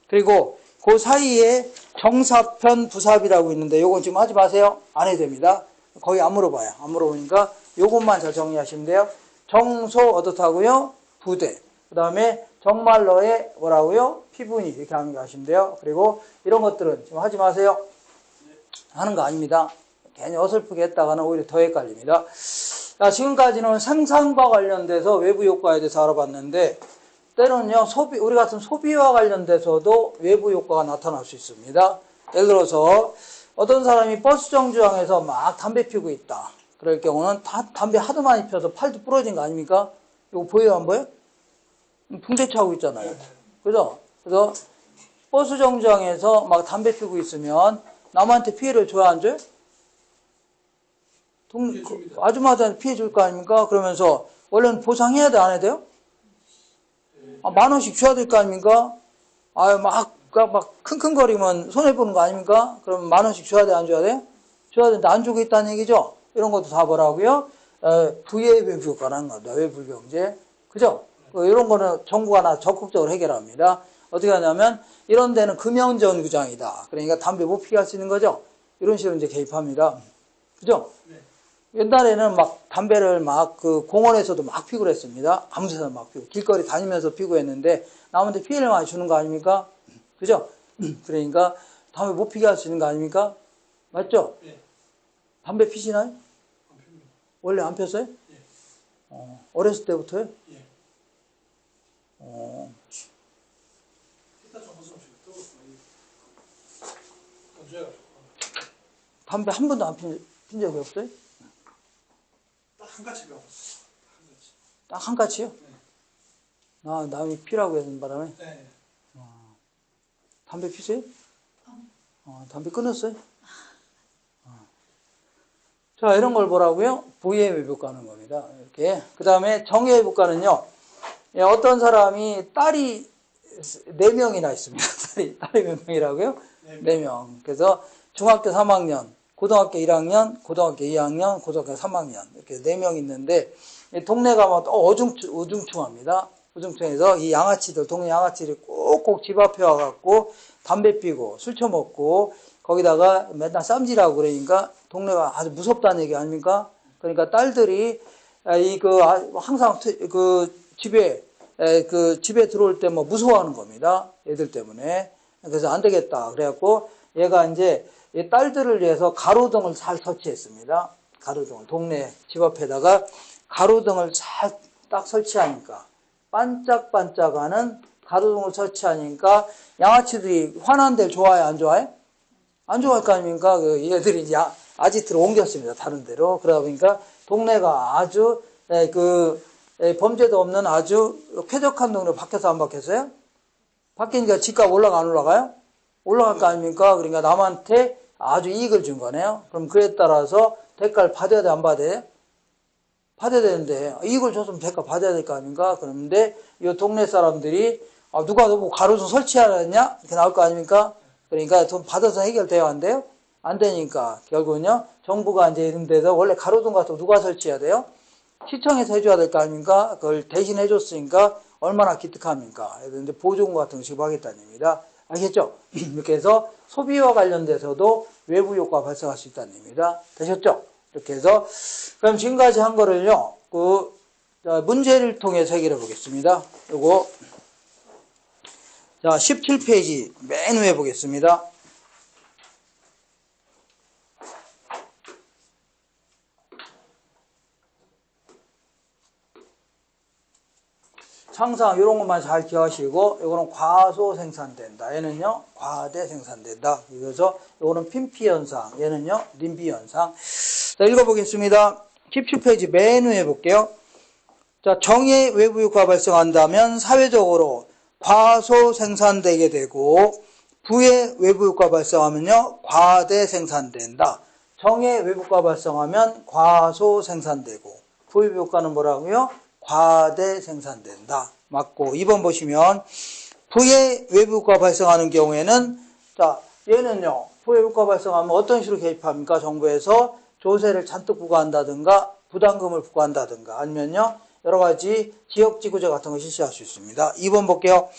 그리고 그 사이에 정사편 부삽이라고 있는데 요건 지금 하지 마세요. 안 해도 됩니다. 거의 안 물어봐요. 안 물어보니까 요것만 잘 정리하시면 돼요. 정소 어떻다고요? 부대. 그 다음에 정말로의 뭐라고요? 피분이 이렇게 하시면 돼요. 그리고 이런 것들은 지금 하지 마세요. 하는 거 아닙니다. 괜히 어설프게 했다가는 오히려 더 헷갈립니다. 자, 지금까지는 생산과 관련돼서 외부 효과에 대해서 알아봤는데 때로는요, 우리 같은 소비와 관련돼서도 외부 효과가 나타날 수 있습니다. 예를 들어서 어떤 사람이 버스 정류장에서 막 담배 피우고 있다. 그럴 경우는 담배 하도 많이 피워서 팔도 부러진 거 아닙니까? 이거 보여요, 안 보여요? 붕대 차고 있잖아요. 그죠? 그래서 버스 정류장에서 막 담배 피우고 있으면 남한테 피해를 줘야 안 줘요? 아줌마한테 피해 줄 거 아닙니까? 그러면서 원래는 보상해야 돼, 안 해야 돼요? 만 원씩 줘야 될 거 아닙니까? 막 킁킁거리면 손해보는 거 아닙니까? 그럼 만 원씩 줘야 돼, 안 줘야 돼? 줘야 되는데 안 주고 있다는 얘기죠? 이런 것도 다 뭐라고요? 부의 외부 효과라는 겁니다. 외부 경제. 그죠? 이런 거는 정부가 적극적으로 해결합니다. 어떻게 하냐면, 이런 데는 금연정류장이다. 그러니까 담배 못 피게 할 수 있는 거죠? 이런 식으로 이제 개입합니다. 그죠? 네. 옛날에는 막 담배를 공원에서도 막 피고 그랬습니다. 아무 데나 막 피고. 길거리 다니면서 피고 했는데, 남한테 피해를 많이 주는 거 아닙니까? 그죠? 그러니까 담배 못 피게 할 수 있는 거 아닙니까? 맞죠? 네. 담배 피시나요? 안 핍니다. 원래 안 폈어요? 예. 어렸을 때부터요? 예. 담배 한 번도 안 핀 적이 없어요? 딱 한 가지 배웠어요. 딱 한 가지요? 네. 남이 피라고 했는 바람에? 네. 담배 피세요? 담배 끊었어요? 자, 이런 걸 뭐라고요? 부의 외부가는 겁니다. 이렇게. 그 다음에 정의 외부가는요, 어떤 사람이 딸이 4명이나 있습니다. 딸이 몇 명이라고요? 4명. 그래서 중학교 3학년, 고등학교 1학년, 고등학교 2학년, 고등학교 3학년. 이렇게 4명 있는데, 동네가 막 우중충합니다. 우중충해서 이 양아치들, 동네 양아치들이 꼭꼭 집 앞에 와갖고 담배 피고 술 처먹고 거기다가 맨날 쌈질하고 그러니까 동네가 아주 무섭다는 얘기 아닙니까? 그러니까 딸들이 항상 집에 들어올 때 뭐 무서워하는 겁니다. 애들 때문에. 그래서 안 되겠다. 그래갖고 얘가 이제 딸들을 위해서 가로등을 잘 설치했습니다. 가로등을. 동네 집 앞에다가 가로등을 잘 딱 설치하니까 반짝반짝하는 가로등을 설치하니까 양아치들이 화난 데를 좋아해, 안 좋아해? 안 좋아할 거 아닙니까? 얘들이 이제 아지트로 옮겼습니다. 다른 데로. 그러다 보니까 동네가 아주 범죄도 없는 아주 쾌적한 동네로 바뀌어서 안 바뀌었어요? 바뀌니까 집값 올라가 안 올라가요? 올라갈 거 아닙니까? 그러니까 남한테 아주 이익을 준 거네요. 그럼 그에 따라서 대가를 받아야 돼, 안 받아야 돼? 받아야 되는데 이익을 줬으면 대가 받아야 될 거 아닙니까? 그런데 이 동네 사람들이 누가 뭐 가로등 설치하느냐? 이렇게 나올 거 아닙니까? 그러니까 돈 받아서 해결돼야 한대요? 안 되니까 결국은요 정부가 이제 이런 데서 원래 가로등 같은 거 누가 설치해야 돼요? 시청에서 해줘야 될 거 아닙니까? 그걸 대신 해줬으니까 얼마나 기특합니까? 그런데 보조금 같은 거 지급하겠다는 얘기입니다. 알겠죠? 이렇게 해서 소비와 관련돼서도 외부 효과가 발생할 수 있다는 얘기입니다. 되셨죠? 이렇게 해서 그럼 지금까지 한 거를요 자, 문제를 통해서 해결해 보겠습니다. 요거. 자, 17페이지 맨 위에 보겠습니다. 항상 이런 것만 잘 기억하시고, 이거는 과소 생산된다. 얘는요, 과대 생산된다. 그래서 이거는 핀피 현상, 얘는요, 림비 현상. 자, 읽어보겠습니다. 17페이지 맨 위에 볼게요. 자, 정의 외부 효과가 발생한다면 사회적으로 과소 생산되게 되고, 부의 외부 효과가 발생하면요, 과대 생산된다. 정의 외부 효과가 발생하면 과소 생산되고, 부의 효과는 뭐라고요? 과대 생산된다. 맞고 2번 보시면 부의 외부효과 발생하는 경우에는 자 얘는요 부의 효과 발생하면 어떤 식으로 개입합니까? 정부에서 조세를 잔뜩 부과한다든가 부담금을 부과한다든가 아니면요 여러 가지 지역지구제 같은 걸 실시할 수 있습니다. 2번 볼게요.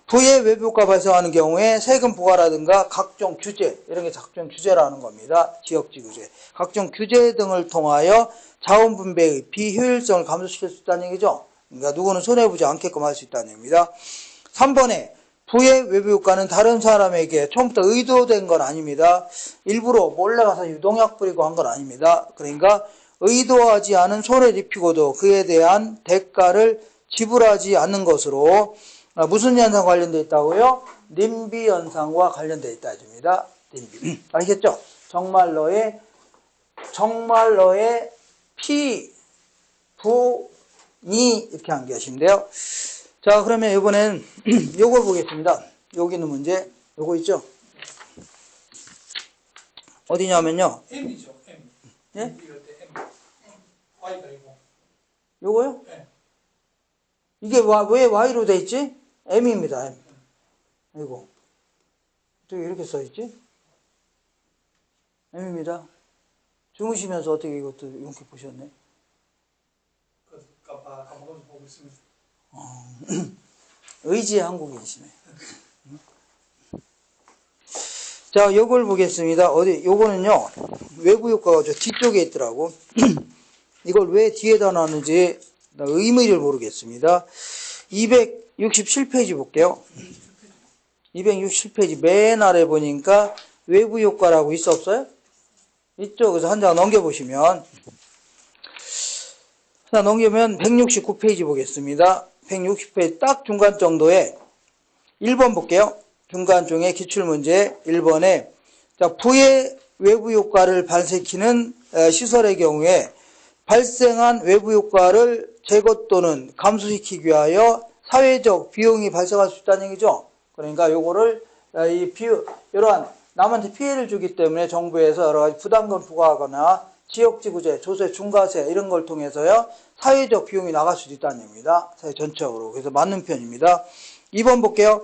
부의 외부효과 발생하는 경우에 세금 부과라든가 각종 규제 이런 게 각종 규제라는 겁니다. 지역지구제 각종 규제 등을 통하여 자원 분배의 비효율성을 감소시킬 수 있다는 얘기죠. 그러니까 누구는 손해보지 않게끔 할 수 있다는 얘기입니다. 3번에 부의 외부 효과는 다른 사람에게 처음부터 의도된 건 아닙니다. 일부러 몰래 가서 유동약 뿌리고 한 건 아닙니다. 그러니까 의도하지 않은 손해를 입히고도 그에 대한 대가를 지불하지 않는 것으로 무슨 현상 관련되어 있다고요? 님비 현상과 관련되어 있다 해줍니다. 님비. 알겠죠? 정말로의 피, 부, 니 이렇게 암기하시면 돼요. 자 그러면 이번엔 요걸 보겠습니다. 여기 있는 문제 요거 있죠? 어디냐면요. M이죠. M. 예? 이럴 때 M. Y가 이거. 요거요? 네. 이게 왜 Y로 돼 있지? M입니다. M. 이거 어떻게 이렇게 써 있지? M입니다. 주무시면서 어떻게 이것도 이렇게 보셨네? 까먹어서 보고 있습니다. 의지의 한국인이시네. 자, 요걸 보겠습니다. 요거는요, 외부 효과가 저 뒤쪽에 있더라고. 이걸 왜 뒤에다 놨는지 의미를 모르겠습니다. 267페이지 볼게요. 267페이지 맨 아래 보니까 외부 효과라고 있어 없어요? 있죠. 그래서 한 장 넘겨보시면 자, 넘기면 169페이지 보겠습니다. 160페이지 딱 중간 정도에 1번 볼게요. 중간 중에 기출문제 1번에 자, 부의 외부 효과를 발생시키는 시설의 경우에 발생한 외부 효과를 제거 또는 감소시키기 위하여 사회적 비용이 발생할 수 있다는 얘기죠. 그러니까 요거를 이러한 남한테 피해를 주기 때문에 정부에서 여러 가지 부담금 부과하거나 지역지구제, 조세, 중과세 이런 걸 통해서요 사회적 비용이 나갈 수도 있다는 얘기입니다. 사회 전체적으로. 그래서 맞는 편입니다. 2번 볼게요.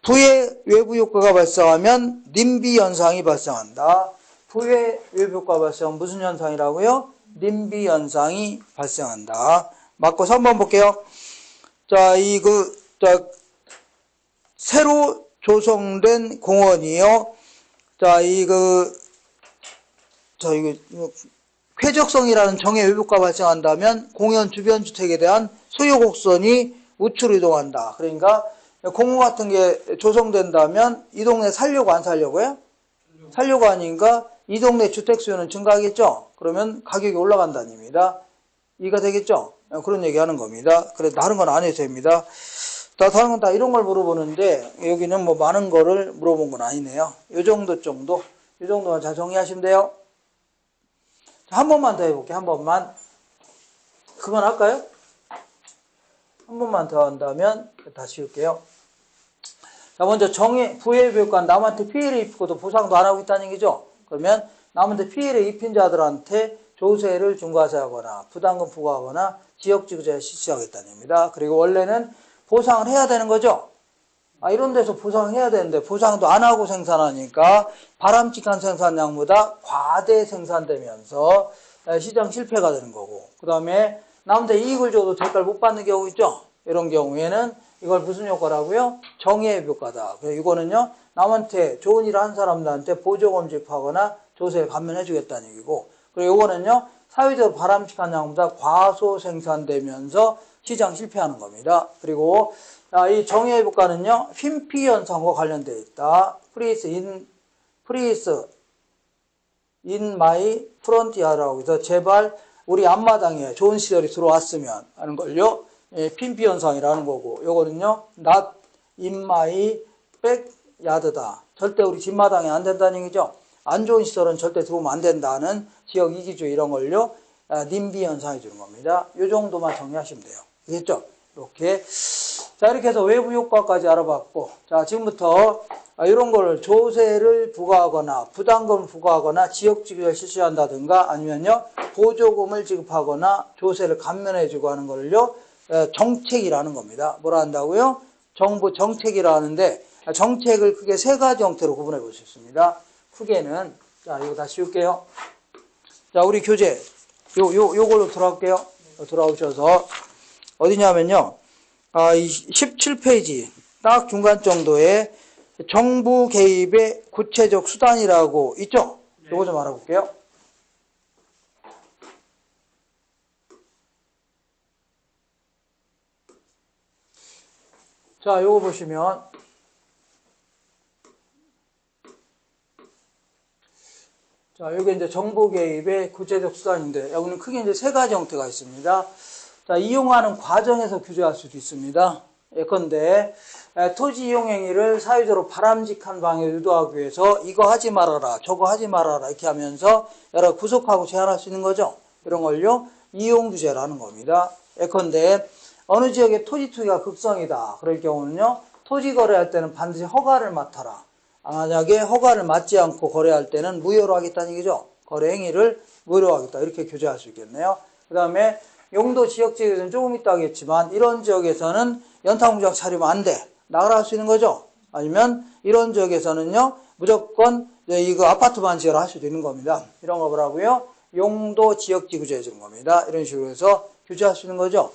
부의 외부 효과가 발생하면 님비 현상이 발생한다. 부의 외부 효과가 발생하면 무슨 현상이라고요? 님비 현상이 발생한다. 맞고 3번 볼게요. 자, 새로 조성된 공원이요. 자, 쾌적성이라는 정의 외부가 발생한다면 공연 주변 주택에 대한 소유 곡선이 우측으로 이동한다. 그러니까 공원 같은 게 조성된다면 이 동네 살려고 안 살려고요? 살려고 하니까 이 동네 주택 수요는 증가하겠죠? 그러면 가격이 올라간다는 얘기입니다. 이해가 되겠죠? 그런 얘기 하는 겁니다. 그래, 다른 건 안 해도 됩니다. 다른 건 다 이런 걸 물어보는데 여기는 뭐 많은 거를 물어본 건 아니네요. 이 정도만 잘 정리하시면 돼요. 한 번만 더 해볼게요. 한 번만. 그만할까요? 한 번만 더 한다면 다시 할게요. 자, 먼저 부의 효과는 남한테 피해를 입고도 보상도 안 하고 있다는 얘기죠. 그러면 남한테 피해를 입힌 자들한테 조세를 중과세하거나 부담금 부과하거나 지역지구제를 실시하겠다는 얘기입니다. 그리고 원래는 보상을 해야 되는 거죠. 이런 데서 보상해야 되는데 보상도 안 하고 생산하니까 바람직한 생산량보다 과대 생산되면서 시장 실패가 되는 거고, 그 다음에 남한테 이익을 줘도 대가를 못 받는 경우 있죠. 이런 경우에는 이걸 무슨 효과라고요? 정의의 효과다. 그래서 이거는요 남한테 좋은 일을 한 사람들한테 보조금 지급하거나 조세를 감면해 주겠다는 얘기고, 그리고 이거는요 사회적으로 바람직한 양보다 과소 생산되면서 시장 실패하는 겁니다. 그리고 이 정의의 효과는요, 핀피 현상과 관련되어 있다. 프리스 인 마이 프론티어라고 해서 제발 우리 앞마당에 좋은 시절이 들어왔으면 하는 걸요. 핀피 현상이라는 거고, 요거는요, not in my backyard다. 절대 우리 뒷마당에 안 된다는 얘기죠. 안 좋은 시설은 절대 들어오면 안 된다는 지역 이기주의 이런 걸요, 님비 현상이 주는 겁니다. 요 정도만 정리하시면 돼요. 알겠죠? 이렇게. 자, 이렇게 해서 외부 효과까지 알아봤고, 자, 지금부터 이런 걸 조세를 부과하거나 부담금을 부과하거나 지역지급을 실시한다든가 아니면요 보조금을 지급하거나 조세를 감면해주고 하는 걸요 정책이라는 겁니다. 뭐라 한다고요? 정부 정책이라 하는데 정책을 크게 세 가지 형태로 구분해 볼 수 있습니다. 크게는 자 이거 다시 씌울게요. 자 우리 교재 요걸로 돌아올게요. 돌아오셔서 어디냐면요 17페이지 딱 중간 정도에 정부 개입의 구체적 수단이라고 있죠? 요거 좀 알아볼게요. 자, 요거 보시면 자, 요게 이제 정부 개입의 구체적 수단인데 여기는 크게 이제 세 가지 형태가 있습니다. 자, 이용하는 과정에서 규제할 수도 있습니다. 예컨대 토지 이용 행위를 사회적으로 바람직한 방향에 유도하기 위해서 이거 하지 말아라 저거 하지 말아라 이렇게 하면서 여러 구속하고 제한할 수 있는 거죠. 이런 걸요 이용 규제라는 겁니다. 예컨대 어느 지역에 토지 투기가 극성이다 그럴 경우는요 토지 거래할 때는 반드시 허가를 맡아라. 만약에 허가를 맡지 않고 거래할 때는 무효로 하겠다는 얘기죠. 거래 행위를 무효로 하겠다 이렇게 규제할 수 있겠네요. 그 다음에 용도 지역 지역에서는 조금 있다 하겠지만 이런 지역에서는 연탄공장 차리면 안 돼. 나가라 할 수 있는 거죠. 아니면 이런 지역에서는요. 무조건 이거 아파트만 지어라 할 수도 있는 겁니다. 이런 거 뭐라고요? 용도 지역지 규제해 주는 겁니다. 이런 식으로 해서 규제할 수 있는 거죠.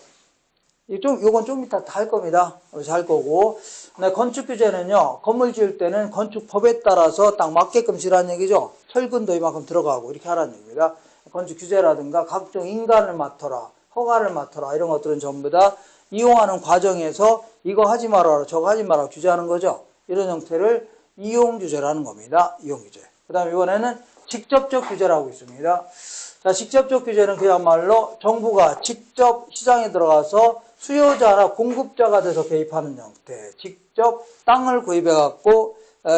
요건 좀 이따 다 할 겁니다. 할 거고. 건축 규제는요. 건물 지을 때는 건축법에 따라서 딱 맞게끔 지라는 얘기죠. 철근도 이만큼 들어가고 이렇게 하라는 얘기입니다. 건축 규제라든가 각종 인간을 맡아라. 허가를 맡아라 이런 것들은 전부 다 이용하는 과정에서 이거 하지 말아라 저거 하지 말아라 규제하는 거죠. 이런 형태를 이용 규제라는 겁니다. 이용 규제. 그 다음에 이번에는 직접적 규제라고 있습니다. 자, 직접적 규제는 그야말로 정부가 직접 시장에 들어가서 수요자나 공급자가 돼서 개입하는 형태. 직접 땅을 구입해 갖고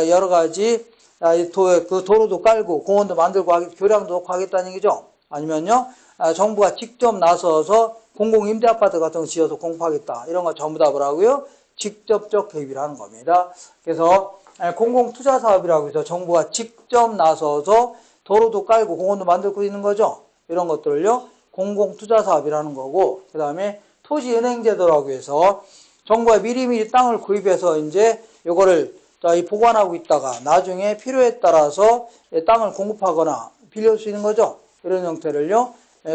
여러 가지 그 도로도 깔고 공원도 만들고 교량도 놓고 하겠다는 얘기죠. 아니면요 정부가 직접 나서서 공공임대아파트 같은 거 지어서 공급하겠다. 이런 거 전부 다 뭐라고요? 직접적 개입이라는 겁니다. 그래서 공공투자사업이라고 해서 정부가 직접 나서서 도로도 깔고 공원도 만들고 있는 거죠. 이런 것들을요. 공공투자사업이라는 거고 그 다음에 토지은행제도라고 해서 정부가 미리미리 땅을 구입해서 이제 요거를 보관하고 있다가 나중에 필요에 따라서 땅을 공급하거나 빌릴 수 있는 거죠. 이런 형태를요.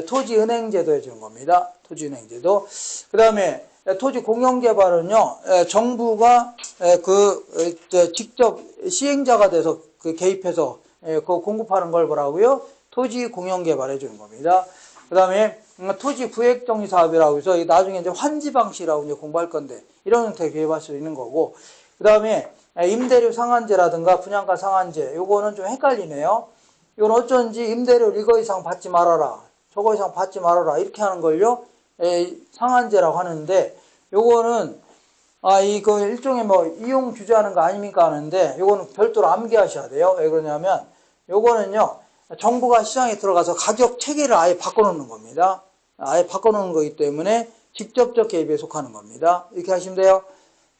토지은행제도 해주는 겁니다. 토지은행제도. 그 다음에 토지공영개발은요. 정부가 직접 시행자가 돼서 개입해서 공급하는 걸 뭐라고요? 토지공영개발 해주는 겁니다. 그 다음에 토지구획정리사업이라고 해서 나중에 이제 환지방식이라고 이제 공부할 건데 이런 형태에 개입할 수 있는 거고 그 다음에 임대료 상한제라든가 분양가 상한제 요거는 좀 헷갈리네요. 이건 어쩐지 임대료를 이거 이상 받지 말아라 저거 이상 받지 말아라 이렇게 하는 걸요 상한제라고 하는데 요거는 이거 일종의 뭐 이용 규제하는 거 아닙니까 하는데 요거는 별도로 암기하셔야 돼요. 왜 그러냐면 요거는요 정부가 시장에 들어가서 가격 체계를 아예 바꿔놓는 겁니다. 아예 바꿔놓는 거기 때문에 직접적 개입에 속하는 겁니다. 이렇게 하시면 돼요.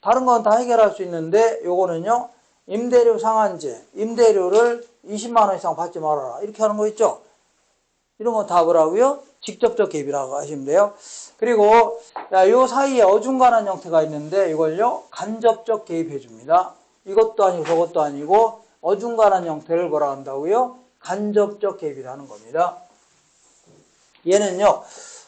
다른 건 다 해결할 수 있는데 요거는요 임대료 상한제 임대료를 20만 원 이상 받지 말아라 이렇게 하는 거 있죠. 이런 건 다 뭐라고요? 직접적 개입이라고 하시면 돼요. 그리고 요 사이에 어중간한 형태가 있는데 이걸요 간접적 개입해 줍니다. 이것도 아니고 저것도 아니고 어중간한 형태를 뭐라 한다고요? 간접적 개입이라는 겁니다. 얘는요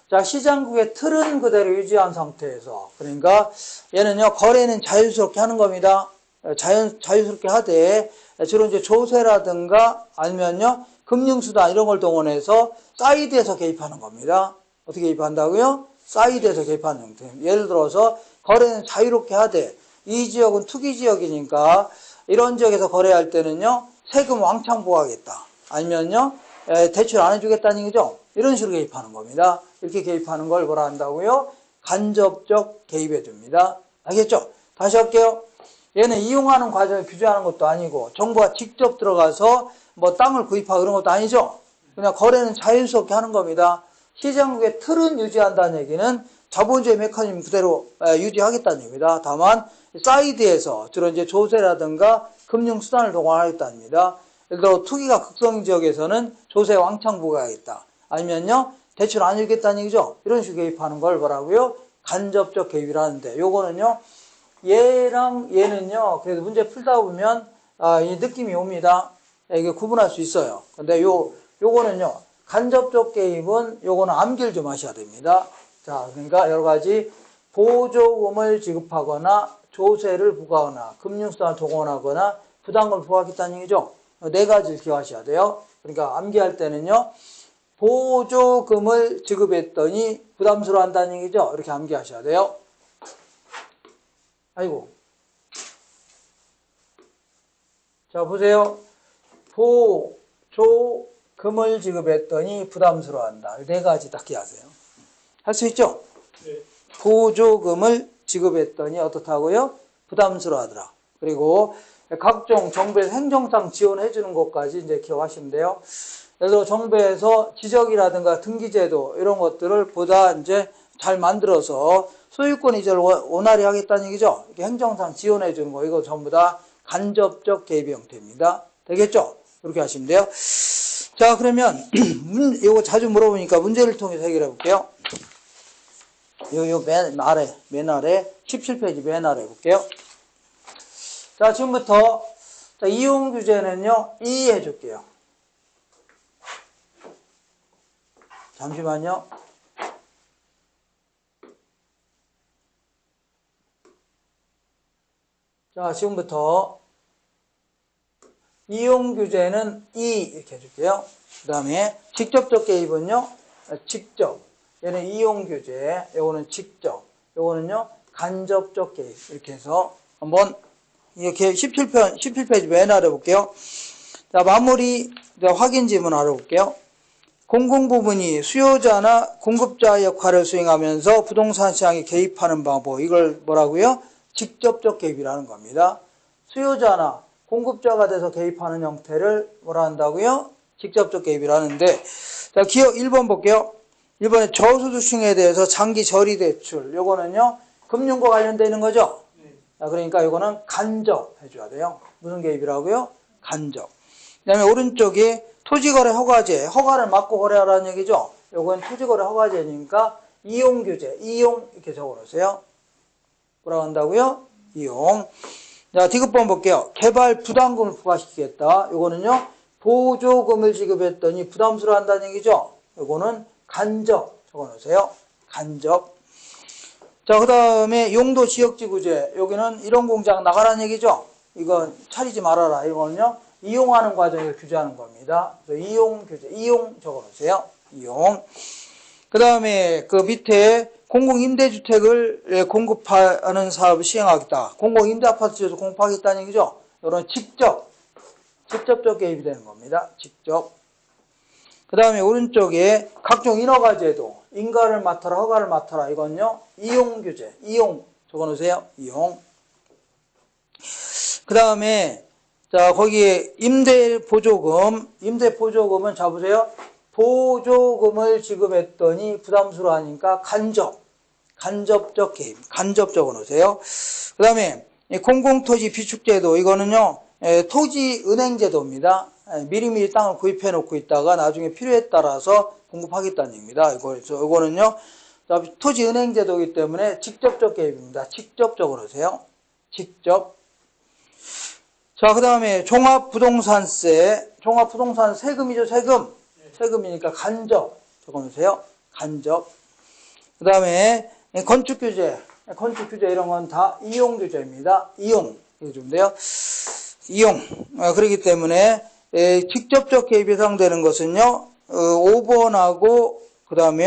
자 시장국의 틀은 그대로 유지한 상태에서 그러니까 얘는요 거래는 자유스럽게 하는 겁니다. 자유스럽게 하되 주로 이제 조세라든가 아니면요 금융수단 이런 걸 동원해서 사이드에서 개입하는 겁니다. 어떻게 개입한다고요? 사이드에서 개입하는 형태. 예를 들어서 거래는 자유롭게 하되 이 지역은 투기 지역이니까 이런 지역에서 거래할 때는요 세금 왕창 부과하겠다. 아니면요 대출 안 해주겠다는 얘기죠. 이런 식으로 개입하는 겁니다. 이렇게 개입하는 걸 뭐라 한다고요? 간접적 개입해 줍니다. 알겠죠? 다시 할게요. 얘는 이용하는 과정을 규제하는 것도 아니고 정부가 직접 들어가서 뭐 땅을 구입하고 그런 것도 아니죠. 그냥 거래는 자연스럽게 하는 겁니다. 시장국의 틀은 유지한다는 얘기는 자본주의 메커니즘 그대로 유지하겠다는 얘기입니다. 다만 사이드에서 주로 이제 조세라든가 금융수단을 동원하겠다는 얘기입니다. 예를 들어 투기가 극성 지역에서는 조세 왕창 부과하겠다. 아니면요 대출 안 주겠다는 얘기죠. 이런 식으로 개입하는 걸 뭐라고요? 간접적 개입이라는데 요거는요 얘랑 얘는요 그래도 문제 풀다 보면 이 느낌이 옵니다. 이게 구분할 수 있어요. 근데 요거는요 간접적 개입은 요거는 암기를 좀 하셔야 됩니다. 자, 그러니까 여러 가지 보조금을 지급하거나 조세를 부과하거나 금융수단을 동원하거나 부담금을 부과하겠다는 얘기죠. 네 가지를 기억하셔야 돼요. 그러니까 암기할 때는요 보조금을 지급했더니 부담스러워한다는 얘기죠. 이렇게 암기하셔야 돼요. 아이고. 자, 보세요. 보조금을 지급했더니 부담스러워한다. 네 가지 딱 기억하세요. 할 수 있죠? 네. 보조금을 지급했더니 어떻다고요? 부담스러워하더라. 그리고 각종 정부에서 행정상 지원해 주는 것까지 이제 기억하시면 돼요. 그래서 정부에서 지적이라든가 등기제도 이런 것들을 보다 이제 잘 만들어서 소유권 이전을 원활히 하겠다는 얘기죠. 이렇게 행정상 지원해 주는 거 이거 전부 다 간접적 개입의 형태입니다. 되겠죠? 그렇게 하시면 돼요. 자, 그러면 이거 자주 물어보니까 문제를 통해서 해결해 볼게요. 맨 아래 17페이지 맨 아래 볼게요. 자, 지금부터 자, 이용 규제는요 이해해 줄게요. 잠시만요. 자, 지금부터 이용 규제는 이렇게 해줄게요. 그 다음에 직접적 개입은요 직접. 얘는 이용 규제, 요거는 직접. 요거는요 간접적 개입. 이렇게 해서 한번 이렇게 17페이지 맨 아래 볼게요. 자, 마무리 확인 질문 알아볼게요. 공공부문이 수요자나 공급자 역할을 수행하면서 부동산 시장에 개입하는 방법. 이걸 뭐라고요? 직접적 개입이라는 겁니다. 수요자나 공급자가 돼서 개입하는 형태를 뭐라 한다고요? 직접적 개입이라는데, 자, 기억 1번 볼게요. 1번에 저소득층에 대해서 장기 저리 대출. 요거는요, 금융과 관련되는 거죠? 자, 그러니까 요거는 간접 해줘야 돼요. 무슨 개입이라고요? 간접. 그 다음에 오른쪽에 토지거래 허가제. 허가를 막고 거래하라는 얘기죠? 요건 토지거래 허가제니까 이용규제. 이용 이렇게 적어 놓으세요. 뭐라고 한다고요? 이용. 자, 디귿번 볼게요. 개발 부담금을 부과시키겠다. 요거는요, 보조금을 지급했더니 부담스러워 한다는 얘기죠? 요거는 간접 적어 놓으세요. 간접. 자, 그 다음에 용도 지역지구제. 여기는 이런 공장 나가라는 얘기죠? 이건 차리지 말아라. 이거는요, 이용하는 과정을 규제하는 겁니다. 그래서 이용 규제. 이용 적어 놓으세요. 이용. 그 다음에 그 밑에 공공임대주택을 공급하는 사업을 시행하겠다. 공공임대아파트에서 공급하겠다는 얘기죠. 이런 직접적 개입이 되는 겁니다. 직접. 그 다음에 오른쪽에 각종 인허가제도, 인가를 맡아라, 허가를 맡아라. 이건요, 이용규제, 이용 적어놓으세요. 이용. 그 다음에 자, 거기에 임대보조금은 자 보세요. 보조금을 지급했더니 부담스러워하니까 간접적 개입, 간접 적어놓으세요. 그 다음에 공공토지 비축제도, 이거는요 토지은행제도입니다. 미리미리 땅을 구입해 놓고 있다가 나중에 필요에 따라서 공급하겠다는 얘기입니다. 이거는요 토지은행제도이기 때문에 직접적 개입입니다. 직접 적어놓으세요. 직접. 자, 그 다음에 종합부동산세, 종합부동산 세금이죠, 세금. 세금이니까 간접 적어놓으세요. 간접. 그 다음에 건축규제 이런 건 다 이용규제입니다. 이용. 이거 좀 돼요. 이용. 그렇기 때문에 직접적 개입이 해당되는 것은요, 5번하고 그 다음에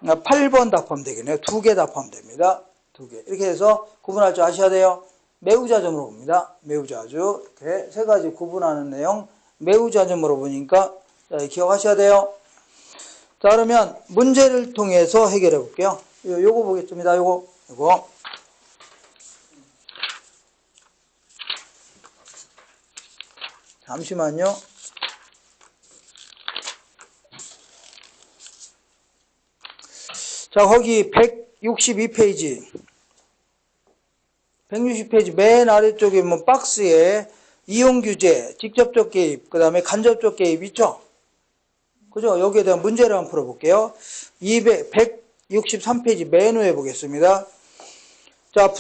8번 답하면 되겠네요. 2개 답하면 됩니다. 2개. 이렇게 해서 구분할 줄 아셔야 돼요. 매우 자주 물어봅니다. 매우 자주. 이렇게 세 가지 구분하는 내용 매우 자주 물어보니까 기억하셔야 돼요. 자, 그러면 문제를 통해서 해결해 볼게요. 요거 보겠습니다. 요거. 잠시만요. 자, 거기 162페이지. 160페이지 맨 아래쪽에 뭐 박스에 이용규제, 직접적 개입, 그 다음에 간접적 개입 있죠? 그죠? 여기에 대한 문제를 한번 풀어볼게요. 163페이지 맨 위에 보겠습니다. 자,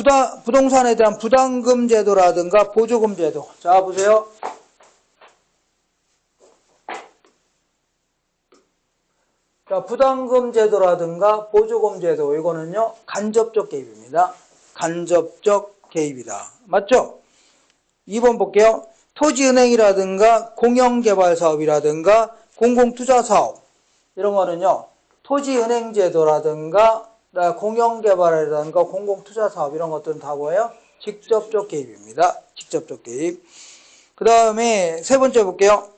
부동산에 대한 부담금 제도라든가 보조금 제도. 자, 보세요. 자, 부담금 제도라든가 보조금 제도. 이거는요, 간접적 개입입니다. 간접적 개입이다. 맞죠? 2번 볼게요. 토지은행이라든가 공영개발사업이라든가 공공투자사업. 이런 거는요, 토지은행제도라든가 공영개발이라든가 공공투자사업 이런 것들은 다 뭐예요? 직접적 개입입니다. 직접적 개입. 그 다음에 세 번째 볼게요.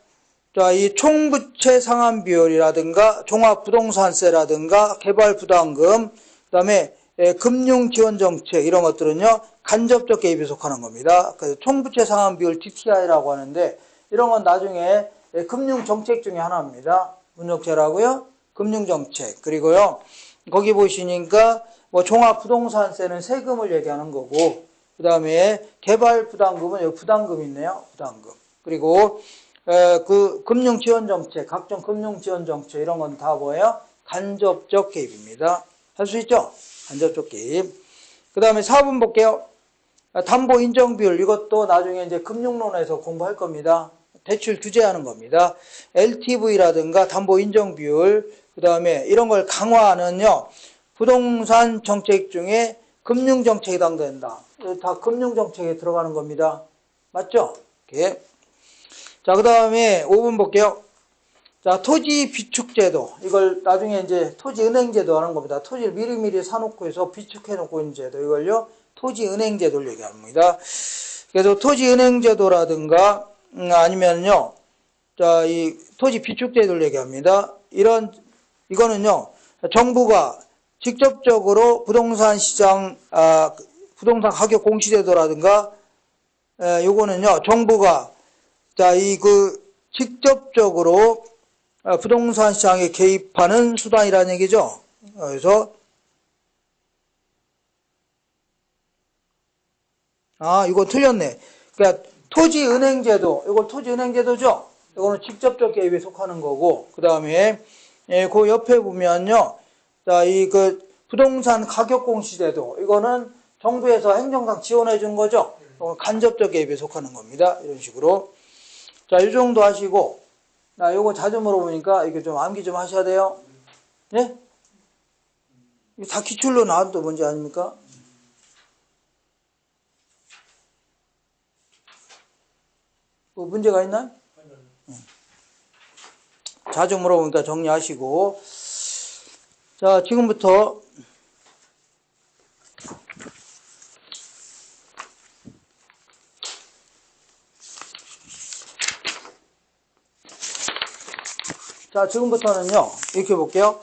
자, 이 총부채 상환 비율이라든가 종합부동산세라든가 개발부담금, 그 다음에 금융지원정책 이런 것들은요, 간접적 개입에 속하는 겁니다. 그래서 총부채 상환 비율 DTI라고 하는데 이런 건 나중에 금융정책 중에 하나입니다. 문정체라고요? 금융정책. 그리고요, 거기 보시니까 뭐 종합부동산세는 세금을 얘기하는 거고, 그 다음에 개발부담금은 여기 부담금이 있네요. 부담금. 그리고 그 금융지원정책, 각종 금융지원정책 이런 건 다 뭐예요? 간접적 개입입니다. 할 수 있죠? 간접적 개입. 그 다음에 4번 볼게요. 담보 인정 비율, 이것도 나중에 이제 금융론에서 공부할 겁니다. 대출 규제하는 겁니다. LTV라든가 담보 인정 비율, 그 다음에 이런 걸 강화하는요, 부동산 정책 중에 금융 정책에 해당된다. 다 금융 정책에 들어가는 겁니다. 맞죠? 이렇게. 자, 그 다음에 5번 볼게요. 자, 토지 비축제도. 이걸 나중에 이제 토지은행제도 하는 겁니다. 토지를 미리미리 사놓고 해서 비축해놓고 있는 제도. 이걸요, 토지은행제도를 얘기합니다. 그래서 토지은행제도라든가, 아니면요, 자, 이 토지 비축제도를 얘기합니다. 이거는요, 정부가 직접적으로 부동산 시장, 부동산 가격 공시제도라든가, 요거는요, 정부가, 자, 직접적으로 부동산 시장에 개입하는 수단이라는 얘기죠. 그래서, 이거 틀렸네. 그러니까, 토지은행제도, 이거 토지은행제도죠? 이거는 직접적 개입에 속하는 거고, 그 다음에, 그 옆에 보면요. 자, 부동산 가격 공시제도, 이거는 정부에서 행정상 지원해 준 거죠? 간접적 개입에 속하는 겁니다. 이런 식으로. 자, 이 정도 하시고, 요거 자주 물어보니까 이게 좀 암기 좀 하셔야 돼요. 네? 이거 다 기출로 나와도 문제 아닙니까? 뭐 문제가 있나요? 자주 물어보니까 정리하시고. 자, 지금부터 지금부터는요, 이렇게 볼게요.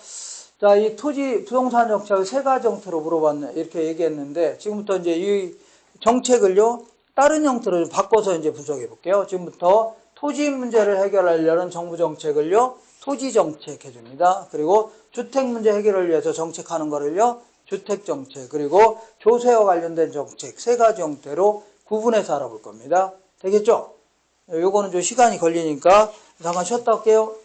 자, 이 부동산 정책을 세 가지 형태로 물어봤네. 이렇게 얘기했는데, 지금부터 이제 이 정책을요, 다른 형태로 좀 바꿔서 이제 분석해 볼게요. 지금부터 토지 문제를 해결하려는 정부 정책을요, 토지 정책 해줍니다. 그리고 주택 문제 해결을 위해서 정책하는 거를요, 주택 정책. 그리고 조세와 관련된 정책. 세 가지 형태로 구분해서 알아볼 겁니다. 되겠죠? 요거는 좀 시간이 걸리니까 잠깐 쉬었다 올게요.